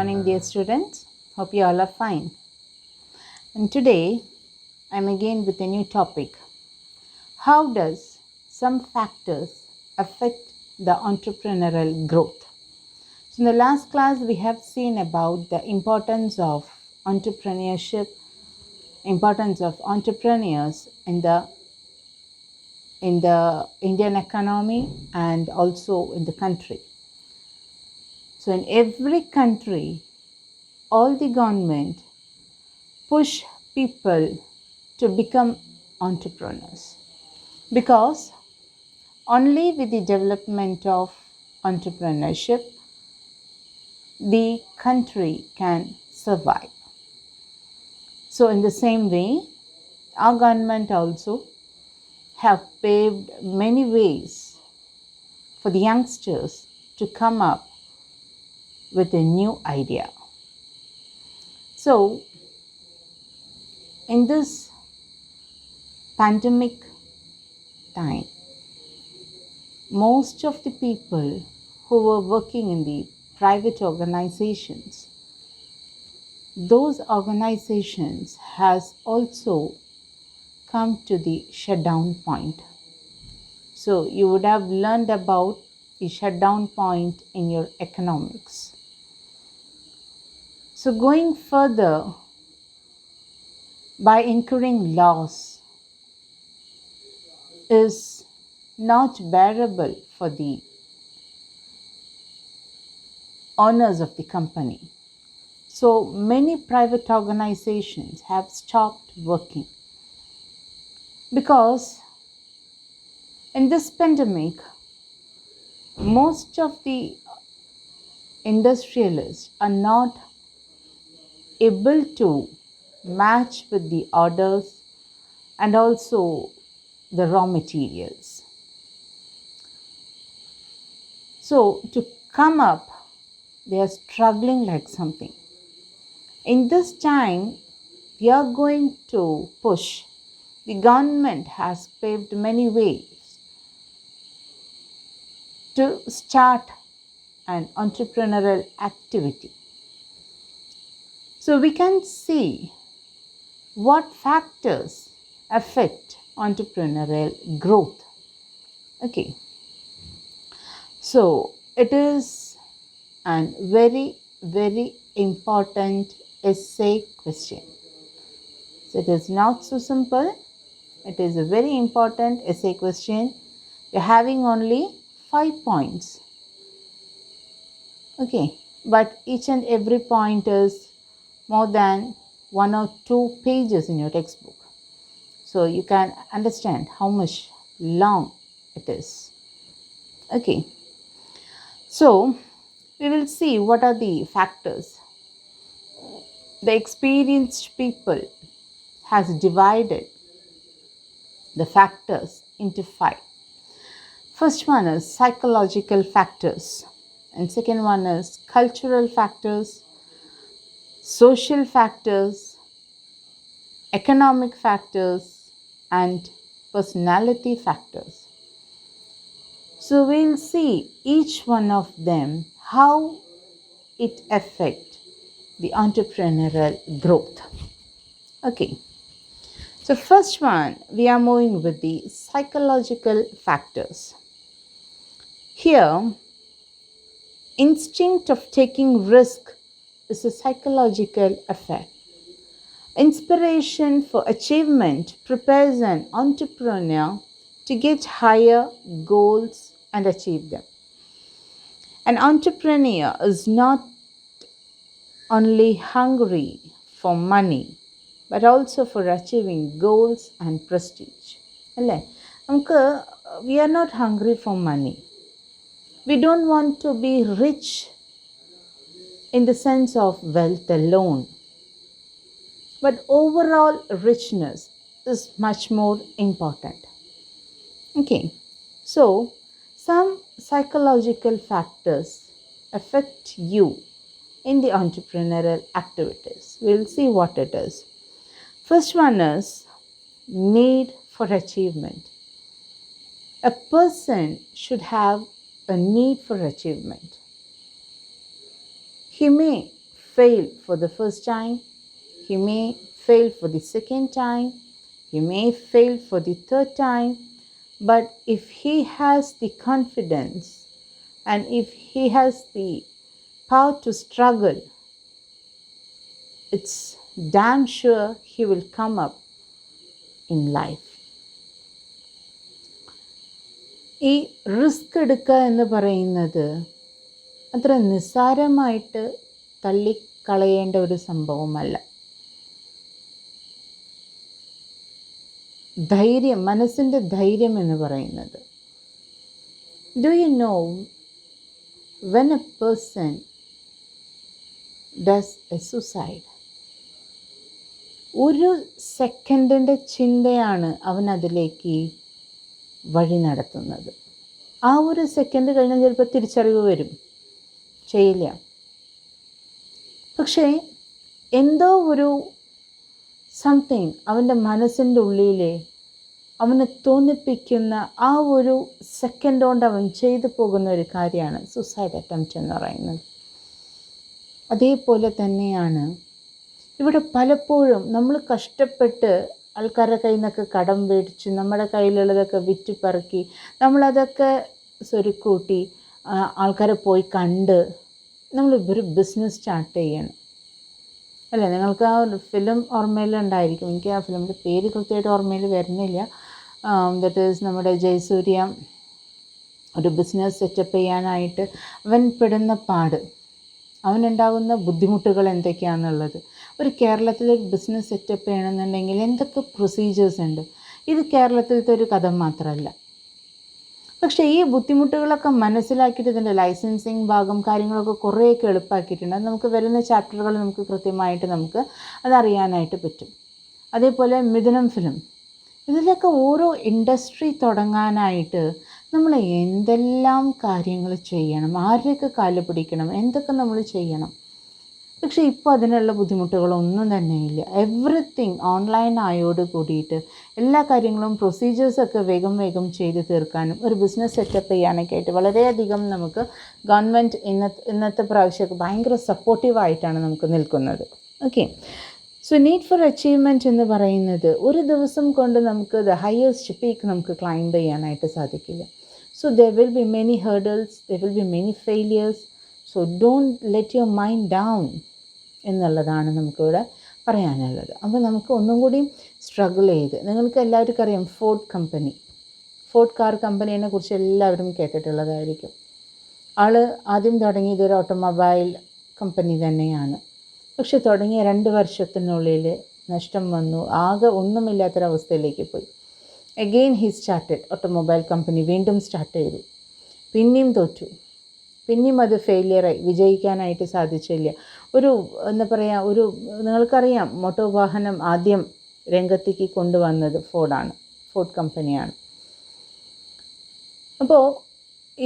morning, dear students. Hope you all are fine. And today, I'm again with a new topic. How does some factors affect the entrepreneurial growth? So in the last class, we have seen about the importance of entrepreneurship, importance of entrepreneurs in the Indian economy and also in the country. So in every country, all the government push people to become entrepreneurs because only with the development of entrepreneurship the country can survive. So in the same way, our government also have paved many ways for the youngsters to come up with a new idea. So in this pandemic time, most of the people who were working in the private organizations, those organizations has also come to the shutdown point. So you would have learned about the shutdown point in your economics. So going further, by incurring loss is not bearable for the owners of the company. So many private organizations have stopped working because in this pandemic, most of the industrialists are not able to match with the orders and also the raw materials. So to come up, they are struggling like something. In this time, we are going to push. The government has paved many ways to start an entrepreneurial activity. So we can see what factors affect entrepreneurial growth. Okay. So it is a very, very important essay question. So it is not so simple. It is a very important essay question. You're having only 5 points. Okay, but each and every point is more than 1 or 2 pages in your textbook. So you can understand how much long it is. Okay, so we will see what are the factors. The experienced people has divided the factors into 5. First one is psychological factors, and second one is cultural factors, social factors, economic factors, and personality factors. So we'll see each one of them, how it affects the entrepreneurial growth. Okay. So first one, we are moving with the psychological factors. Here, instinct of taking risk is a psychological effect. Inspiration for achievement prepares an entrepreneur to get higher goals and achieve them. An entrepreneur is not only hungry for money but also for achieving goals and prestige. അല്ലേ നമുക്ക് we are not hungry for money. We don't want to be rich in the sense of wealth alone. But overall richness is much more important. Okay, so some psychological factors affect you in the entrepreneurial activities. We'll see what it is. First one is need for achievement. A person should have a need for achievement. He may fail for the first time, he may fail for the second time, he may fail for the third time, but if he has the confidence and if he has the power to struggle, it's damn sure he will come up in life. ഈ risk എടുക്കുക എന്ന് പറയുന്നത് അത്ര നിസ്സാരമായിട്ട് തള്ളിക്കളയേണ്ട ഒരു സംഭവമല്ല. ധൈര്യം, മനസ്സിൻ്റെ ധൈര്യം എന്ന് പറയുന്നത്, do you know when A person does A suicide, ഒരു സെക്കൻഡിൻ്റെ ചിന്തയാണ് അവനതിലേക്ക് വഴി നടത്തുന്നത്. ആ ഒരു സെക്കൻഡ് കഴിഞ്ഞാൽ ചിലപ്പോൾ തിരിച്ചറിവ് വരും, ചെയ്യില്ല. പക്ഷേ എന്തോ ഒരു സംതിങ് അവൻ്റെ മനസ്സിൻ്റെ ഉള്ളിൽ അവനെ തോന്നിപ്പിക്കുന്ന ആ ഒരു സെക്കൻഡ് കൊണ്ട് അവൻ ചെയ്തു പോകുന്ന ഒരു കാര്യമാണ് സൂസൈഡ് അറ്റംപ്റ്റ് എന്ന് പറയുന്നത്. അതേപോലെ തന്നെയാണ് ഇവിടെ പലപ്പോഴും നമ്മൾ കഷ്ടപ്പെട്ട് ആൾക്കാരുടെ കയ്യിൽ നിന്നൊക്കെ കടം മേടിച്ച് നമ്മുടെ കയ്യിലുള്ളതൊക്കെ വിറ്റ് പെറുക്കി നമ്മളതൊക്കെ സ്വരുക്കൂട്ടി ആൾക്കാരെ പോയി കണ്ട് നമ്മൾ ഒരു ബിസിനസ് സ്റ്റാർട്ട് ചെയ്യണം അല്ലേ. നിങ്ങൾക്ക് ആ ഒരു ഫിലിം ഓർമ്മയിലുണ്ടായിരിക്കും, എനിക്ക് ആ ഫിലിമിൻ്റെ പേര് കൃത്യമായിട്ട് ഓർമ്മയിൽ വരുന്നില്ല. ദറ്റ് ഈസ് നമ്മുടെ ജയസൂര്യ ഒരു ബിസിനസ് സെറ്റപ്പ് ചെയ്യാനായിട്ട് അവൻ പെടുന്ന പാട്, അവനുണ്ടാകുന്ന ബുദ്ധിമുട്ടുകൾ എന്തൊക്കെയാണെന്നുള്ളത്. ഒരു കേരളത്തിലൊരു ബിസിനസ് സെറ്റപ്പ് ചെയ്യണമെന്നുണ്ടെങ്കിൽ എന്തൊക്കെ പ്രൊസീജിയേഴ്സ് ഉണ്ട്. ഇത് കേരളത്തിലത്തെ ഒരു കഥ മാത്രമല്ല. പക്ഷേ ഈ ബുദ്ധിമുട്ടുകളൊക്കെ മനസ്സിലാക്കിയിട്ട് ഇതിൻ്റെ ലൈസൻസിങ് ഭാഗം കാര്യങ്ങളൊക്കെ കുറേയൊക്കെ എളുപ്പമാക്കിയിട്ടുണ്ട്. അത് നമുക്ക് വരുന്ന ചാപ്റ്ററുകൾ നമുക്ക് കൃത്യമായിട്ട് നമുക്ക് അതറിയാനായിട്ട് പറ്റും. അതേപോലെ മിഥുനം ഫിലിം, ഇതിലൊക്കെ ഓരോ ഇൻഡസ്ട്രി തുടങ്ങാനായിട്ട് നമ്മൾ എന്തെല്ലാം കാര്യങ്ങൾ ചെയ്യണം, ആരുടെയൊക്കെ കാല് പിടിക്കണം, എന്തൊക്കെ നമ്മൾ ചെയ്യണം. പക്ഷേ ഇപ്പോൾ അതിനുള്ള ബുദ്ധിമുട്ടുകളൊന്നും തന്നെയില്ല. എവറിത്തിങ് ഓൺലൈൻ ആയോട് കൂടിയിട്ട് എല്ലാ കാര്യങ്ങളും പ്രൊസീജിയേഴ്സൊക്കെ വേഗം വേഗം ചെയ്ത് തീർക്കാനും ഒരു ബിസിനസ് സെറ്റപ്പ് ചെയ്യാനൊക്കെ ആയിട്ട് വളരെയധികം നമുക്ക് ഗവൺമെൻറ് ഇന്നത്തെ പ്രാവശ്യമൊക്കെ ഭയങ്കര സപ്പോർട്ടീവായിട്ടാണ് നമുക്ക് നിൽക്കുന്നത്. Okay, so need for achievement എന്ന് പറയുന്നത് ഒരു ദിവസം കൊണ്ട് നമുക്ക് ദ ഹയസ്റ്റ് പീക്ക് നമുക്ക് ക്ലൈംബ് ചെയ്യാനായിട്ട് സാധിക്കില്ല. So there will be many hurdles, there will be many failures, so don't let your mind down എന്നുള്ളതാണ് നമുക്കിവിടെ പറയാനുള്ളത്. അപ്പോൾ നമുക്ക് ഒന്നും കൂടി സ്ട്രഗിൾ ചെയ്ത്, നിങ്ങൾക്ക് എല്ലാവർക്കും അറിയാം ഫോർഡ് കാർ കമ്പനീനെ കുറിച്ച് എല്ലാവരും കേട്ടിട്ടുള്ളതായിരിക്കും. ആൾ ആദ്യം തുടങ്ങിയത് ഒരു ഓട്ടോമൊബൈൽ കമ്പനി തന്നെയാണ്. പക്ഷെ തുടങ്ങിയ 2 വർഷത്തിനുള്ളിൽ നഷ്ടം വന്നു, ആകെ ഒന്നുമില്ലാത്തൊരവസ്ഥയിലേക്ക് പോയി. Again he started automobile company, വീണ്ടും സ്റ്റാർട്ട് ചെയ്തു, പിന്നെയും തോറ്റു, പിന്നെയും അത് ഫെയിലിയറായി, വിജയിക്കാനായിട്ട് സാധിച്ചില്ല. എന്താ പറയുക, നിങ്ങൾക്കറിയാം മോട്ടോർ വാഹനം ആദ്യം രംഗത്തേക്ക് കൊണ്ടുവന്നത് ഫോർഡ് കമ്പനിയാണ്. അപ്പോൾ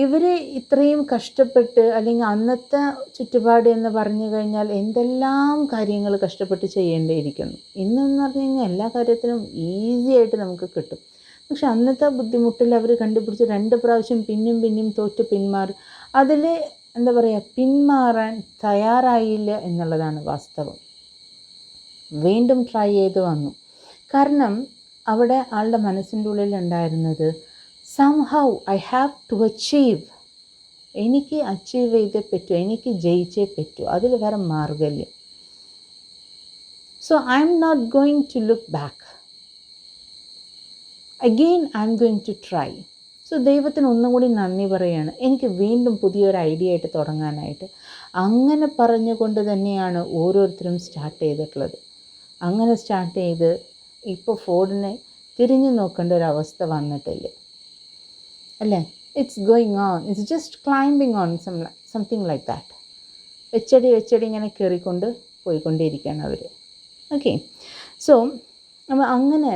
ഇവർ ഇത്രയും കഷ്ടപ്പെട്ട്, അല്ലെങ്കിൽ അന്നത്തെ ചുറ്റുപാട് എന്ന് പറഞ്ഞു കഴിഞ്ഞാൽ എന്തെല്ലാം കാര്യങ്ങൾ കഷ്ടപ്പെട്ട് ചെയ്യേണ്ടിയിരിക്കുന്നു. ഇന്നെന്ന് പറഞ്ഞു കഴിഞ്ഞാൽ എല്ലാ കാര്യത്തിനും ഈസി ആയിട്ട് നമുക്ക് കിട്ടും. പക്ഷെ അന്നത്തെ ബുദ്ധിമുട്ടിൽ അവർ കണ്ടുപിടിച്ച് 2 പ്രാവശ്യം പിന്നെയും തോറ്റ് പിന്മാറി. അതിൽ എന്താ പറയുക, പിന്മാറാൻ തയ്യാറായില്ല എന്നുള്ളതാണ് വാസ്തവം. വീണ്ടും ട്രൈ ചെയ്ത് വന്നു. കാരണം അവിടെ ആളുടെ മനസ്സിൻ്റെ ഉള്ളിലുണ്ടായിരുന്നത് somehow I have to achieve, എനിക്ക് അച്ചീവ് ചെയ്തേ പറ്റൂ, എനിക്ക് ജയിച്ചേ പറ്റൂ, അതിൽ വേറെ മാർഗമില്ല. So I am not going to look back, again I am going to try. So ദൈവത്തിന് ഒന്നും കൂടി നന്ദി പറയുകയാണ്, എനിക്ക് വീണ്ടും പുതിയൊരു ഐഡിയ ആയിട്ട് തുടങ്ങാനായിട്ട്. അങ്ങനെ പറഞ്ഞുകൊണ്ട് തന്നെയാണ് ഓരോരുത്തരും സ്റ്റാർട്ട് ചെയ്തിട്ടുള്ളത്. അങ്ങനെ സ്റ്റാർട്ട് ചെയ്ത് ഇപ്പോൾ ഫോർഡിനെ തിരിഞ്ഞു നോക്കേണ്ട ഒരവസ്ഥ വന്നിട്ടില്ല അല്ലേ. It's going on, it's just climbing on something like that. വെച്ചടി ഇങ്ങനെ കയറിക്കൊണ്ട് പോയിക്കൊണ്ടേയിരിക്കുകയാണ് അവർ. ഓക്കെ, സോ നമ്മൾ അങ്ങനെ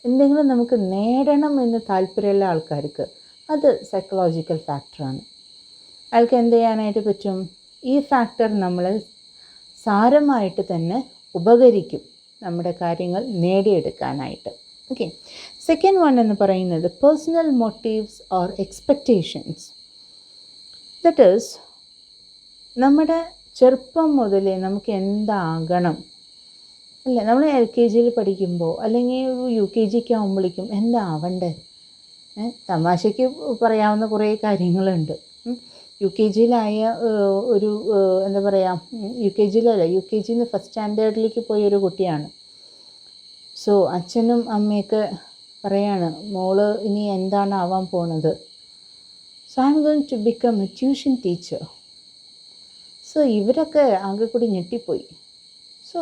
എന്തെങ്കിലും നമുക്ക് നേടണം എന്ന് താല്പര്യമുള്ള ആൾക്കാർക്ക് അത് സൈക്കോളജിക്കൽ ഫാക്ടറാണ്. അയാൾക്ക് എന്ത് ചെയ്യാനായിട്ട് പറ്റും, ഈ ഫാക്ടർ നമ്മൾ സാരമായിട്ട് തന്നെ ഉപകരിക്കും നമ്മുടെ കാര്യങ്ങൾ നേടിയെടുക്കാനായിട്ട്. ഓക്കെ, സെക്കൻഡ് വൺ എന്ന് പറയുന്നത് personal motifs or expectations. That is നമ്മുടെ ചെറുപ്പം മുതലേ നമുക്ക് എന്താകണം അല്ലേ, നമ്മൾ LKG പഠിക്കുമ്പോൾ അല്ലെങ്കിൽ UKG ആകുമ്പോഴേക്കും എന്താവണ്ടേ, തമാശയ്ക്ക് പറയാവുന്ന കുറേ കാര്യങ്ങളുണ്ട്. UKG ഒരു എന്താ പറയുക, UKG ഫസ്റ്റ് സ്റ്റാൻഡേർഡിലേക്ക് പോയ ഒരു കുട്ടിയാണ്. സോ അച്ഛനും അമ്മയൊക്കെ പറയാണ്, മോള് ഇനി എന്താണ് ആവാൻ പോണത്. So I am going to become a tuition teacher. സോ ഇവരൊക്കെ ആകെ കൂടി ഞെട്ടിപ്പോയി. So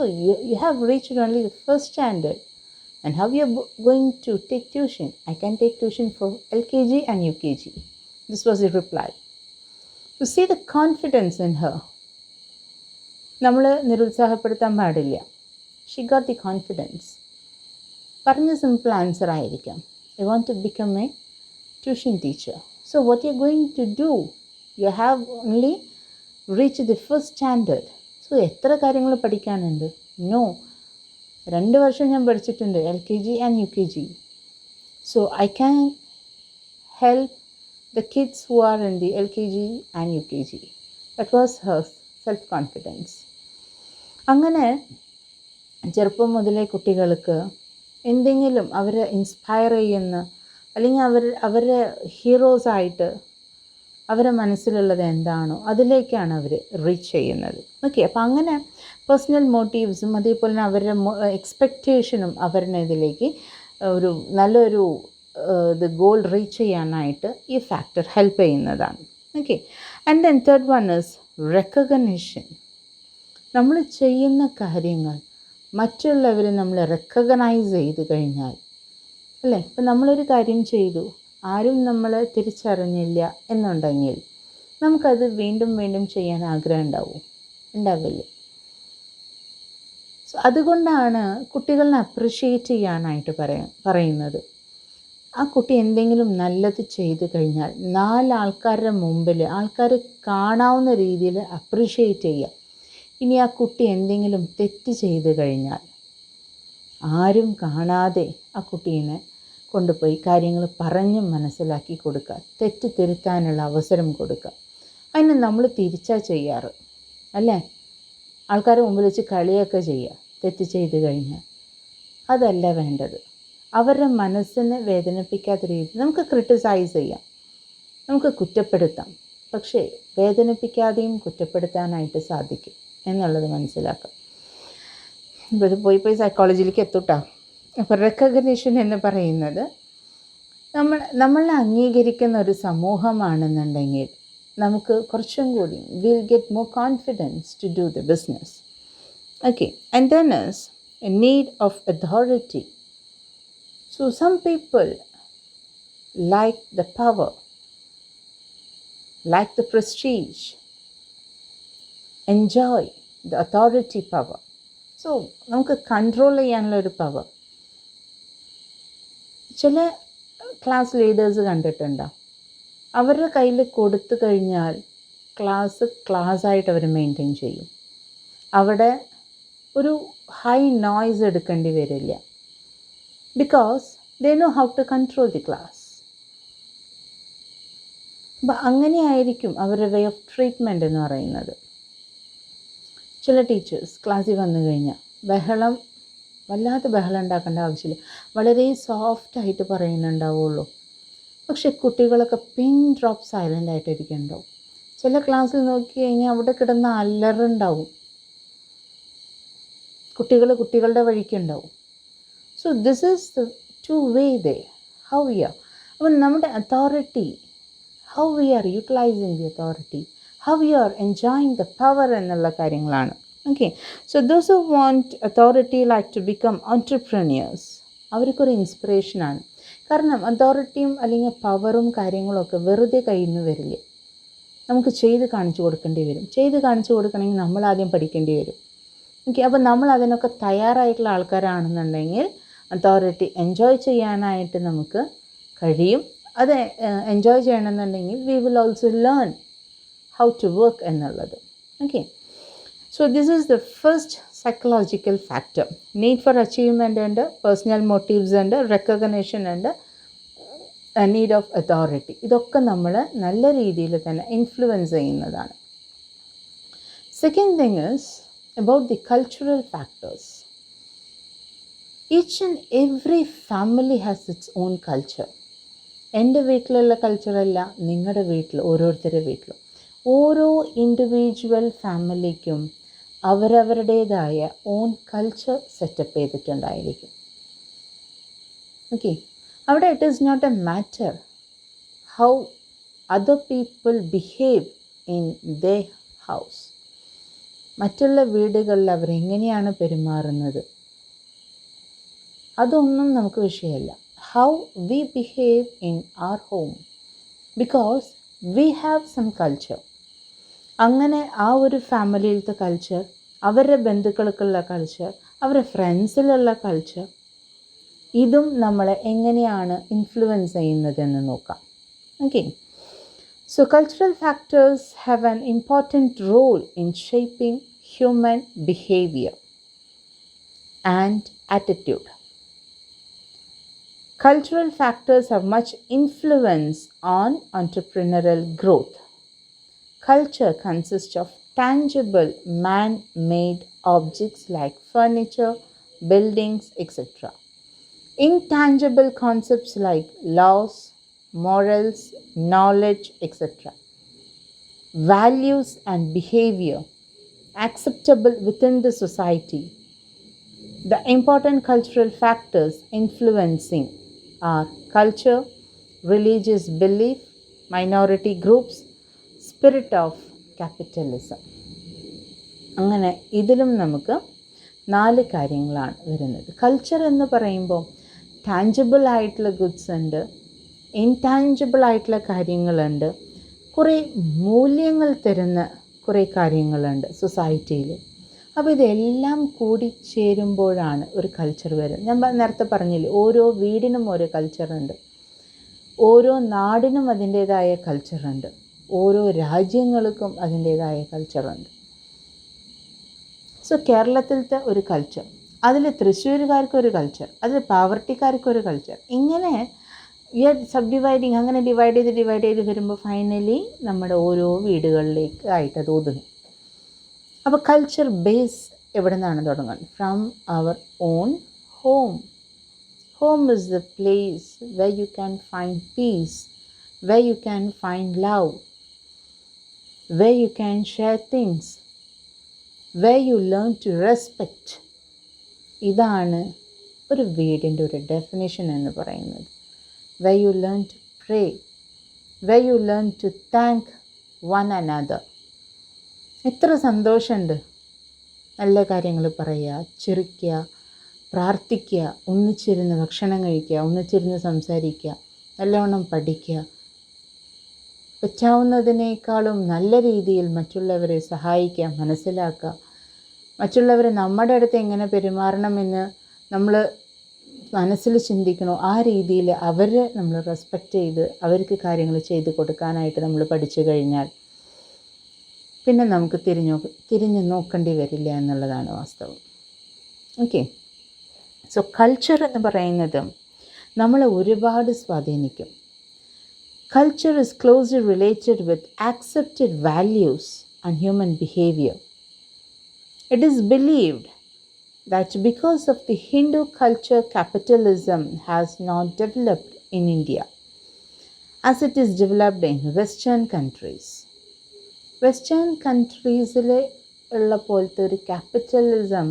you have reached only the first standard and how you are going to take tuition? I can take tuition for LKG and UKG. This was the reply. To see the confidence in her. നമ്മൾ നിരുത്സാഹപ്പെടുത്താൻ പാടില്ല. She got the confidence. പറഞ്ഞ simple answer ആയിരിക്കാം, I want to become a tuition teacher. So what you are going to do? You have only reached the first standard. So എത്ര കാര്യങ്ങൾ പഠിക്കാനുണ്ട്? No, 2 വർഷം ഞാൻ പഠിച്ചിട്ടുണ്ട് LKG and UKG. So I can help the kids who are in the LKG and UKG. That was Har self confidence. അങ്ങനെ ചെറുപ്പം മുതലേ കുട്ടികൾക്ക് എന്തെങ്കിലും അവരെ ഇൻസ്പയർ ചെയ്യുന്ന അല്ലെങ്കിൽ അവരെ ഹീറോസായിട്ട് അവരെ മനസ്സിലുള്ളത് എന്താണോ അതിലേക്കാണ് അവർ റീച്ച് ചെയ്യുന്നത്. ഓക്കെ, അപ്പോൾ അങ്ങനെ പേഴ്സണൽ മോട്ടീവ്സും അതേപോലെ തന്നെ അവരുടെ എക്സ്പെക്റ്റേഷനും അവരുടെ ഇതിലേക്ക് ഒരു നല്ലൊരു ഇത് ഗോൾ റീച്ച് ചെയ്യാനായിട്ട് ഈ ഫാക്ടർ ഹെൽപ്പ് ചെയ്യുന്നതാണ്. Okay, and then third one is recognition. നമ്മൾ ചെയ്യുന്ന കാര്യങ്ങൾ മറ്റുള്ളവർ നമ്മൾ റെക്കഗ്നൈസ് ചെയ്ത് കഴിഞ്ഞാൽ, അല്ലേ, ഇപ്പം നമ്മളൊരു കാര്യം ചെയ്തു, ആരും നമ്മളെ തിരിച്ചറിഞ്ഞില്ല എന്നുണ്ടെങ്കിൽ നമുക്കത് വീണ്ടും വീണ്ടും ചെയ്യാൻ ആഗ്രഹം ഉണ്ടാവില്ല. സോ അതുകൊണ്ടാണ് കുട്ടികളെ അപ്രിഷ്യേറ്റ് ചെയ്യാനായിട്ട് പറയുന്നത്. ആ കുട്ടി എന്തെങ്കിലും നല്ലത് ചെയ്തു കഴിഞ്ഞാൽ 4 ആൾക്കാരുടെ മുമ്പിൽ ആൾക്കാർ കാണാവുന്ന രീതിയിൽ അപ്രിഷ്യേറ്റ് ചെയ്യുക. ഇനി ആ കുട്ടി എന്തെങ്കിലും തെറ്റ് ചെയ്തു കഴിഞ്ഞാൽ ആരും കാണാതെ ആ കുട്ടീനെ കൊണ്ടുപോയി കാര്യങ്ങൾ പറഞ്ഞ് മനസ്സിലാക്കി കൊടുക്കുക, തെറ്റ് തിരുത്താനുള്ള അവസരം കൊടുക്കുക. അതിന് നമ്മൾ തിരിച്ചാ ചെയ്യാറ്, അല്ലേ? ആൾക്കാരുടെ മുമ്പിൽ വെച്ച് കളിയൊക്കെ ചെയ്യുക തെറ്റ് ചെയ്ത് കഴിഞ്ഞാൽ. അതല്ല വേണ്ടത്. അവരുടെ മനസ്സിനെ വേദനിപ്പിക്കാത്ത രീതിയിൽ നമുക്ക് ക്രിട്ടിസൈസ് ചെയ്യാം, നമുക്ക് കുറ്റപ്പെടുത്താം, പക്ഷേ വേദനിപ്പിക്കാതെയും കുറ്റപ്പെടുത്താനായിട്ട് സാധിക്കും എന്നുള്ളത് മനസ്സിലാക്കാം. ഇപ്പോൾ ഇത് പോയി സൈക്കോളജിയിലേക്ക് എത്തൂട്ടാ. അപ്പോൾ റെക്കഗ്നിഷൻ എന്ന് പറയുന്നത് നമ്മളെ അംഗീകരിക്കുന്ന ഒരു സമൂഹമാണെന്നുണ്ടെങ്കിൽ നമുക്ക് കുറച്ചും കൂടി will get more confidence to do the business. Okay, and then is a need of authority. So some people like the power, like the prestige, enjoy the authority power. So നമുക്ക് control ചെയ്യാനുള്ള ഒരു power. ചില class leaders കണ്ടിട്ടുണ്ടോ, അവരുടെ കയ്യിൽ കൊടുത്തു കഴിഞ്ഞാൽ ക്ലാസ്സായിട്ട് അവർ maintain ചെയ്യും. അവിടെ ഒരു ഹൈ നോയ്സ് എടുക്കേണ്ടി വരില്ല, because they know how to control the class. അപ്പം അങ്ങനെയായിരിക്കും അവരുടെ വേ ഓഫ് ട്രീറ്റ്മെൻറ്റ് എന്ന് പറയുന്നത്. ചില ടീച്ചേഴ്സ് ക്ലാസ്സിൽ വന്നു കഴിഞ്ഞാൽ വല്ലാത്ത ബഹളം ഉണ്ടാക്കേണ്ട ആവശ്യമില്ല, വളരെ സോഫ്റ്റായിട്ട് പറയുന്നുണ്ടാവുള്ളൂ. പക്ഷെ കുട്ടികളൊക്കെ പിൻ ഡ്രോപ്പ് സൈലൻ്റ് ആയിട്ടിരിക്കുന്നുണ്ടാവും. ചില ക്ലാസ്സിൽ നോക്കി കഴിഞ്ഞാൽ അവിടെ കിടന്ന് അലറുണ്ടാവും, കുട്ടികളുടെ വഴിക്കുണ്ടാവും. So this is the two way they how we are. അപ്പം നമ്മുടെ authority, how we are utilising the authority, how we are enjoying the power എന്നുള്ള കാര്യങ്ങളാണ്. Okay, so those who want authority like to become entrepreneurs, അവർക്കൊരു ഇൻസ്പിറേഷനാണ്. കാരണം അതോറിറ്റിയും അല്ലെങ്കിൽ പവറും കാര്യങ്ങളൊക്കെ വെറുതെ കയ്യിൽ നിന്ന് വരില്ല, നമുക്ക് ചെയ്ത് കാണിച്ചു കൊടുക്കേണ്ടി വരും. ചെയ്ത് കാണിച്ചു കൊടുക്കണമെങ്കിൽ നമ്മൾ ആദ്യം പഠിക്കേണ്ടി വരും. ഓക്കെ, അപ്പോൾ നമ്മൾ അതിനൊക്കെ തയ്യാറായിട്ടുള്ള ആൾക്കാരാണെന്നുണ്ടെങ്കിൽ അതോറിറ്റി എൻജോയ് ചെയ്യാനായിട്ട് നമുക്ക് കഴിയും. അത് എൻജോയ് ചെയ്യണമെന്നുണ്ടെങ്കിൽ we will also learn how to work എന്നുള്ളത്. Okay, so this is the first psychological factor, need for achievement and personal motives and recognition and need of authority. ഇതൊക്കെ നമ്മൾ നല്ല രീതിയിൽ തന്നെ ഇൻഫ്ലുവൻസ് ചെയ്യുന്നതാണ്. Second thing is about the cultural factors. Each and every family has its own culture. എൻ്റെ വീട്ടിലുള്ള കൾച്ചറല്ല നിങ്ങളുടെ വീട്ടിൽ ഓരോരുത്തരുടെ വീട്ടിലും. ഓരോ ഇൻഡിവിജ്വൽ ഫാമിലിക്കും അവരവരുടേതായ ഓൺ കൾച്ചർ സെറ്റപ്പ് ചെയ്തിട്ടുണ്ടായിരിക്കും. ഓക്കെ, അവിടെ it is not a matter how other people behave in their house. മറ്റുള്ള വീടുകളിൽ അവരെങ്ങനെയാണ് പെരുമാറുന്നത് അതൊന്നും നമുക്ക് വിഷയമല്ല. How we behave in our home, because we have some culture. അങ്ങനെ ആ ഒരു ഫാമിലിയിലത്തെ കൾച്ചർ, അവരുടെ ബന്ധുക്കൾക്കുള്ള കൾച്ചർ, അവരുടെ ഫ്രണ്ട്സിലുള്ള കൾച്ചർ, ഇതും നമ്മളെ എങ്ങനെയാണ് ഇൻഫ്ലുവൻസ് ചെയ്യുന്നതെന്ന് നോക്കാം. Okay, so cultural factors have an important role in shaping human behavior and attitude. Cultural factors have much influence on entrepreneurial growth. Culture consists of tangible man-made objects like furniture, buildings, etc. Intangible concepts like laws, morals, knowledge, etc. Values and behavior acceptable within the society. The important cultural factors influencing are culture, religious belief, minority groups, spirit of capitalism. അങ്ങനെ ഇതിലും നമുക്ക് 4 കാര്യങ്ങളാണ് വരുന്നത്. Culture എന്ന് പറയുമ്പോൾ tangible ആയിട്ടുള്ള goods ഉണ്ട്, intangible ആയിട്ടുള്ള കാര്യങ്ങളുണ്ട്, കുറേ മൂല്യങ്ങൾ തരുന്ന കുറേ കാര്യങ്ങളുണ്ട് സൊസൈറ്റിയിൽ. അപ്പോൾ ഇതെല്ലാം കൂടി ചേരുമ്പോഴാണ് ഒരു കൾച്ചർ വരുന്നത്. ഞാൻ നേരത്തെ പറഞ്ഞില്ലേ, ഓരോ വീടിനും ഓരോ കൾച്ചറുണ്ട്, ഓരോ നാടിനും അതിൻ്റേതായ കൾച്ചറുണ്ട്, ഓരോ രാജ്യങ്ങൾക്കും അതിൻ്റേതായ കൾച്ചറുണ്ട്. സോ കേരളത്തിലത്തെ ഒരു കൾച്ചർ, അതിൽ തൃശ്ശൂരുകാർക്കൊരു കൾച്ചർ, അതിൽ പാവർട്ടിക്കാർക്കൊരു കൾച്ചർ, ഇങ്ങനെ സബ് ഡിവൈഡിങ്, അങ്ങനെ ഡിവൈഡ് ചെയ്ത് വരുമ്പോൾ ഫൈനലി നമ്മുടെ ഓരോ വീടുകളിലേക്ക് ആയിട്ട് അത് ഒതുങ്ങും. അപ്പോൾ കൾച്ചർ ബേസ് എവിടെ നിന്നാണ് തുടങ്ങുന്നത്? From our own home. Home is the place where you can find peace, where you can find love, where you can share things, where you learn to respect. ഇതാണ് ഒരു വീടിൻ്റെ ഒരു ഡെഫിനിഷൻ എന്ന് പറയുന്നത്. where you learn to pray, where you learn to thank one another. എത്ര സന്തോഷമുണ്ട് നല്ല കാര്യങ്ങൾ പറയുക, ചിരിക്കുക, പ്രാർത്ഥിക്കുക, ഒന്നിച്ചിരുന്ന് ഭക്ഷണം കഴിക്കുക, ഒന്നിച്ചിരുന്ന് സംസാരിക്കുക, നല്ലവണ്ണം പഠിക്കുക, പറ്റാവുന്നതിനേക്കാളും നല്ല രീതിയിൽ മറ്റുള്ളവരെ സഹായിക്കുക, മനസ്സിലാക്കുക, മറ്റുള്ളവർ നമ്മുടെ അടുത്ത് എങ്ങനെ പെരുമാറണമെന്ന് നമ്മൾ മനസ്സിൽ ചിന്തിക്കണോ ആ രീതിയിൽ അവരെ നമ്മൾ റെസ്പെക്റ്റ് ചെയ്ത് അവർക്ക് കാര്യങ്ങൾ ചെയ്ത് കൊടുക്കാനായിട്ട് നമ്മൾ പഠിച്ചു കഴിഞ്ഞാൽ പിന്നെ നമുക്ക് തിരിഞ്ഞു നോക്കേണ്ടി വരില്ല എന്നുള്ളതാണ് വാസ്തവം. ഓക്കെ, സോ കൾച്ചർ എന്ന് പറയുന്നത് നമ്മളെ ഒരുപാട് സ്വാധീനിക്കും. Culture is closely related with accepted values and human behaviour. It is believed that because of the Hindu culture, capitalism has not developed in India as it is developed in Western countries. Western countries-ൽ ഉള്ള പോലത്തെ ഒരു capitalism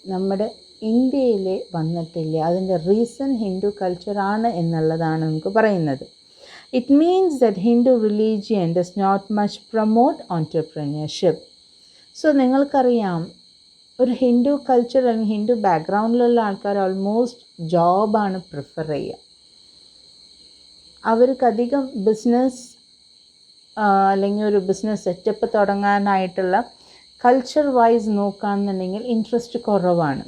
നമ്മുടെ ഇന്ത്യയിൽ വന്നിട്ടില്ല. അതിൻ്റെ reason Hindu കൾച്ചറാണ് എന്നുള്ളതാണ് നമുക്ക് പറയുന്നത്. It means that Hindu religion does not much promote entrepreneurship. So നിങ്ങൾക്കറിയാം, ഒരു ഹിന്ദു കൾച്ചർ അല്ലെങ്കിൽ ഹിന്ദു ബാക്ക്ഗ്രൗണ്ടിലുള്ള ആൾക്കാർ ഓൾമോസ്റ്റ് ജോബാണ് പ്രിഫർ ചെയ്യുക. അവർക്കധികം ബിസിനസ് അല്ലെങ്കിൽ ഒരു ബിസിനസ് സെറ്റപ്പ് തുടങ്ങാനായിട്ടുള്ള കൾച്ചർ വൈസ് നോക്കുകയാണെന്നുണ്ടെങ്കിൽ ഇൻട്രസ്റ്റ് കുറവാണ്.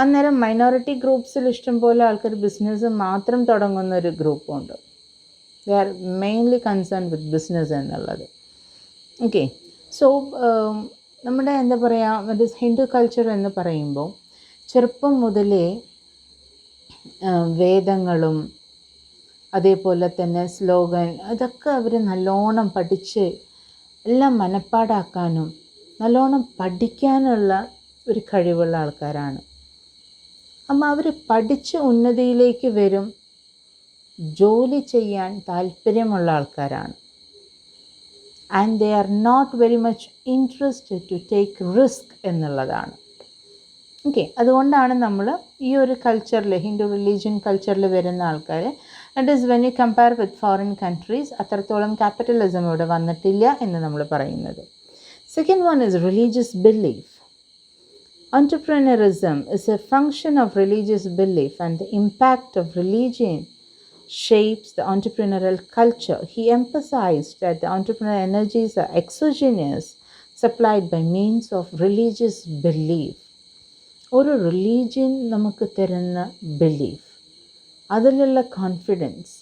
അന്നേരം മൈനോറിറ്റി ഗ്രൂപ്പ്സിൽ ഇഷ്ടംപോലെ ആൾക്കാർ ബിസിനസ് മാത്രം തുടങ്ങുന്നൊരു ഗ്രൂപ്പുണ്ട്. They are mainly concern with business എന്നുള്ളത്. ഓക്കെ, സോ നമ്മുടെ എന്താ പറയുക, ഹിന്ദു കൾച്ചർ എന്ന് പറയുമ്പോൾ ചെറുപ്പം മുതലേ വേദങ്ങളും അതേപോലെ തന്നെ സ്ലോഗൻ അതൊക്കെ അവർ നല്ലോണം പഠിച്ച് എല്ലാം മനപ്പാടാക്കാനും നല്ലോണം പഠിക്കാനുള്ള ഒരു കഴിവുള്ള ആൾക്കാരാണ്. അപ്പം അവർ പഠിച്ച് ഉന്നതിയിലേക്ക് വരും, ജോലി ചെയ്യാൻ താല്പര്യമുള്ള ആൾക്കാരാണ്. And they are not very much interested to take risk എന്നുള്ളതാണ്. ഓക്കെ, അതുകൊണ്ടാണ് നമ്മൾ ഈ ഒരു കൾച്ചറിൽ, ഹിന്ദു റിലീജിയൻ കൾച്ചറിൽ വരുന്ന ആൾക്കാർ, that is when you compare with foreign countries, അത്രത്തോളം ക്യാപിറ്റലിസം ഇവിടെ വന്നിട്ടില്ല എന്ന് നമ്മൾ പറയുന്നത്. Second one is religious belief. Entrepreneurism is a function of religious belief, and the impact of religion shapes the entrepreneurial culture. He emphasized that the entrepreneurial energies are exogenous, supplied by means of religious belief. ഒരു religion നമുക്ക് തരുന്ന belief, അതിലുള്ള confidence,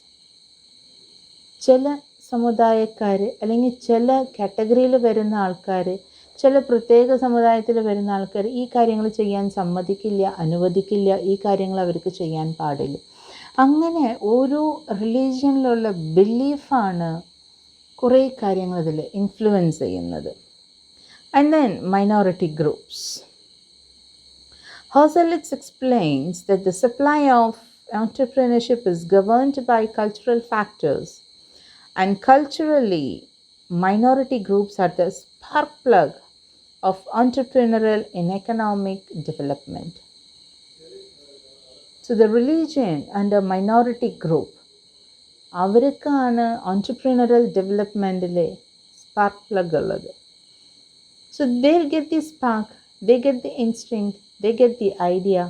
ചില സമുദായക്കാർ അല്ലെങ്കിൽ ചില കാറ്റഗറിയിൽ വരുന്ന ആൾക്കാർ, ചില പ്രത്യേക സമുദായത്തിൽ വരുന്ന ആൾക്കാർ ഈ കാര്യങ്ങൾ ചെയ്യാൻ സമ്മതിക്കില്ല, അനുവദിക്കില്ല, ഈ കാര്യങ്ങൾ അവർക്ക് ചെയ്യാൻ പാടില്ല. അങ്ങനെ ഓരോ റിലീജിയനിലുള്ള ബിലീഫാണ് കുറേ കാര്യങ്ങൾ ഇതിൽ ഇൻഫ്ലുവൻസ് ചെയ്യുന്നത്. And then minority groups. Hauserlitz explains that the supply of entrepreneurship is governed by cultural factors, and culturally, minority groups are the spark plug of entrepreneurial and economic development. So the religion and a minority group, അവർക്കാണ് entrepreneurial developmentലെ spark plug ഉള്ളത്. So they'll get the spark, they get the instinct, they get the idea,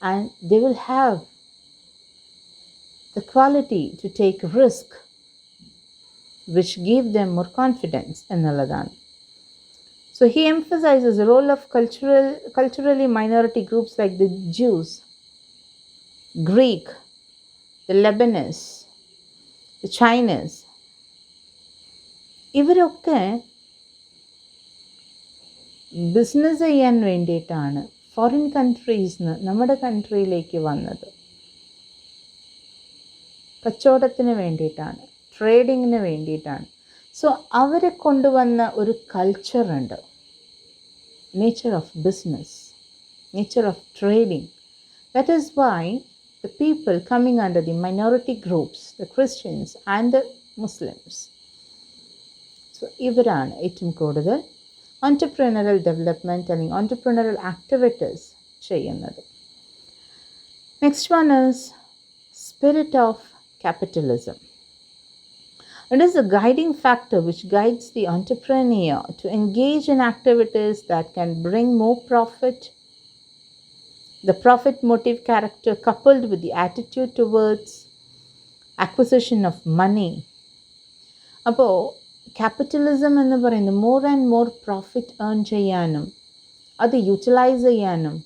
and they will have the quality to take risk, which give them more confidence എന്നുള്ളതാണ്. So he emphasizes the role of culturally minority groups like the Jews, Greek, the Lebanese, the Chinese. ഇവരൊക്കെ business ചെയ്യാൻ വേണ്ടിയിട്ടാണ് foreign കൺട്രീസിൽ നിന്ന് നമ്മുടെ കൺട്രിയിലേക്ക് വന്നത്. കച്ചവടത്തിന് വേണ്ടിയിട്ടാണ്, ട്രേഡിങ്ങിന് വേണ്ടിയിട്ടാണ്. സോ അവരെ കൊണ്ടുവന്ന ഒരു കൾച്ചറുണ്ട്, nature of business, nature of trading. That is why the people coming under the minority groups, the Christians and the Muslims, so ഇവരാണ് ഏറ്റവും കൂടുതൽ entrepreneurial development അല്ലെങ്കിൽ entrepreneurial activities ചെയ്യുന്നത്. Next one is spirit of capitalism. It is a guiding factor which guides the entrepreneur to engage in activities that can bring more profit. The profit motive character coupled with the attitude towards acquisition of money. അപ്പോൾ capitalism എന്ന് പറയുന്നത് more and more profit earn ചെയ്യാനും അത് utilise ചെയ്യാനും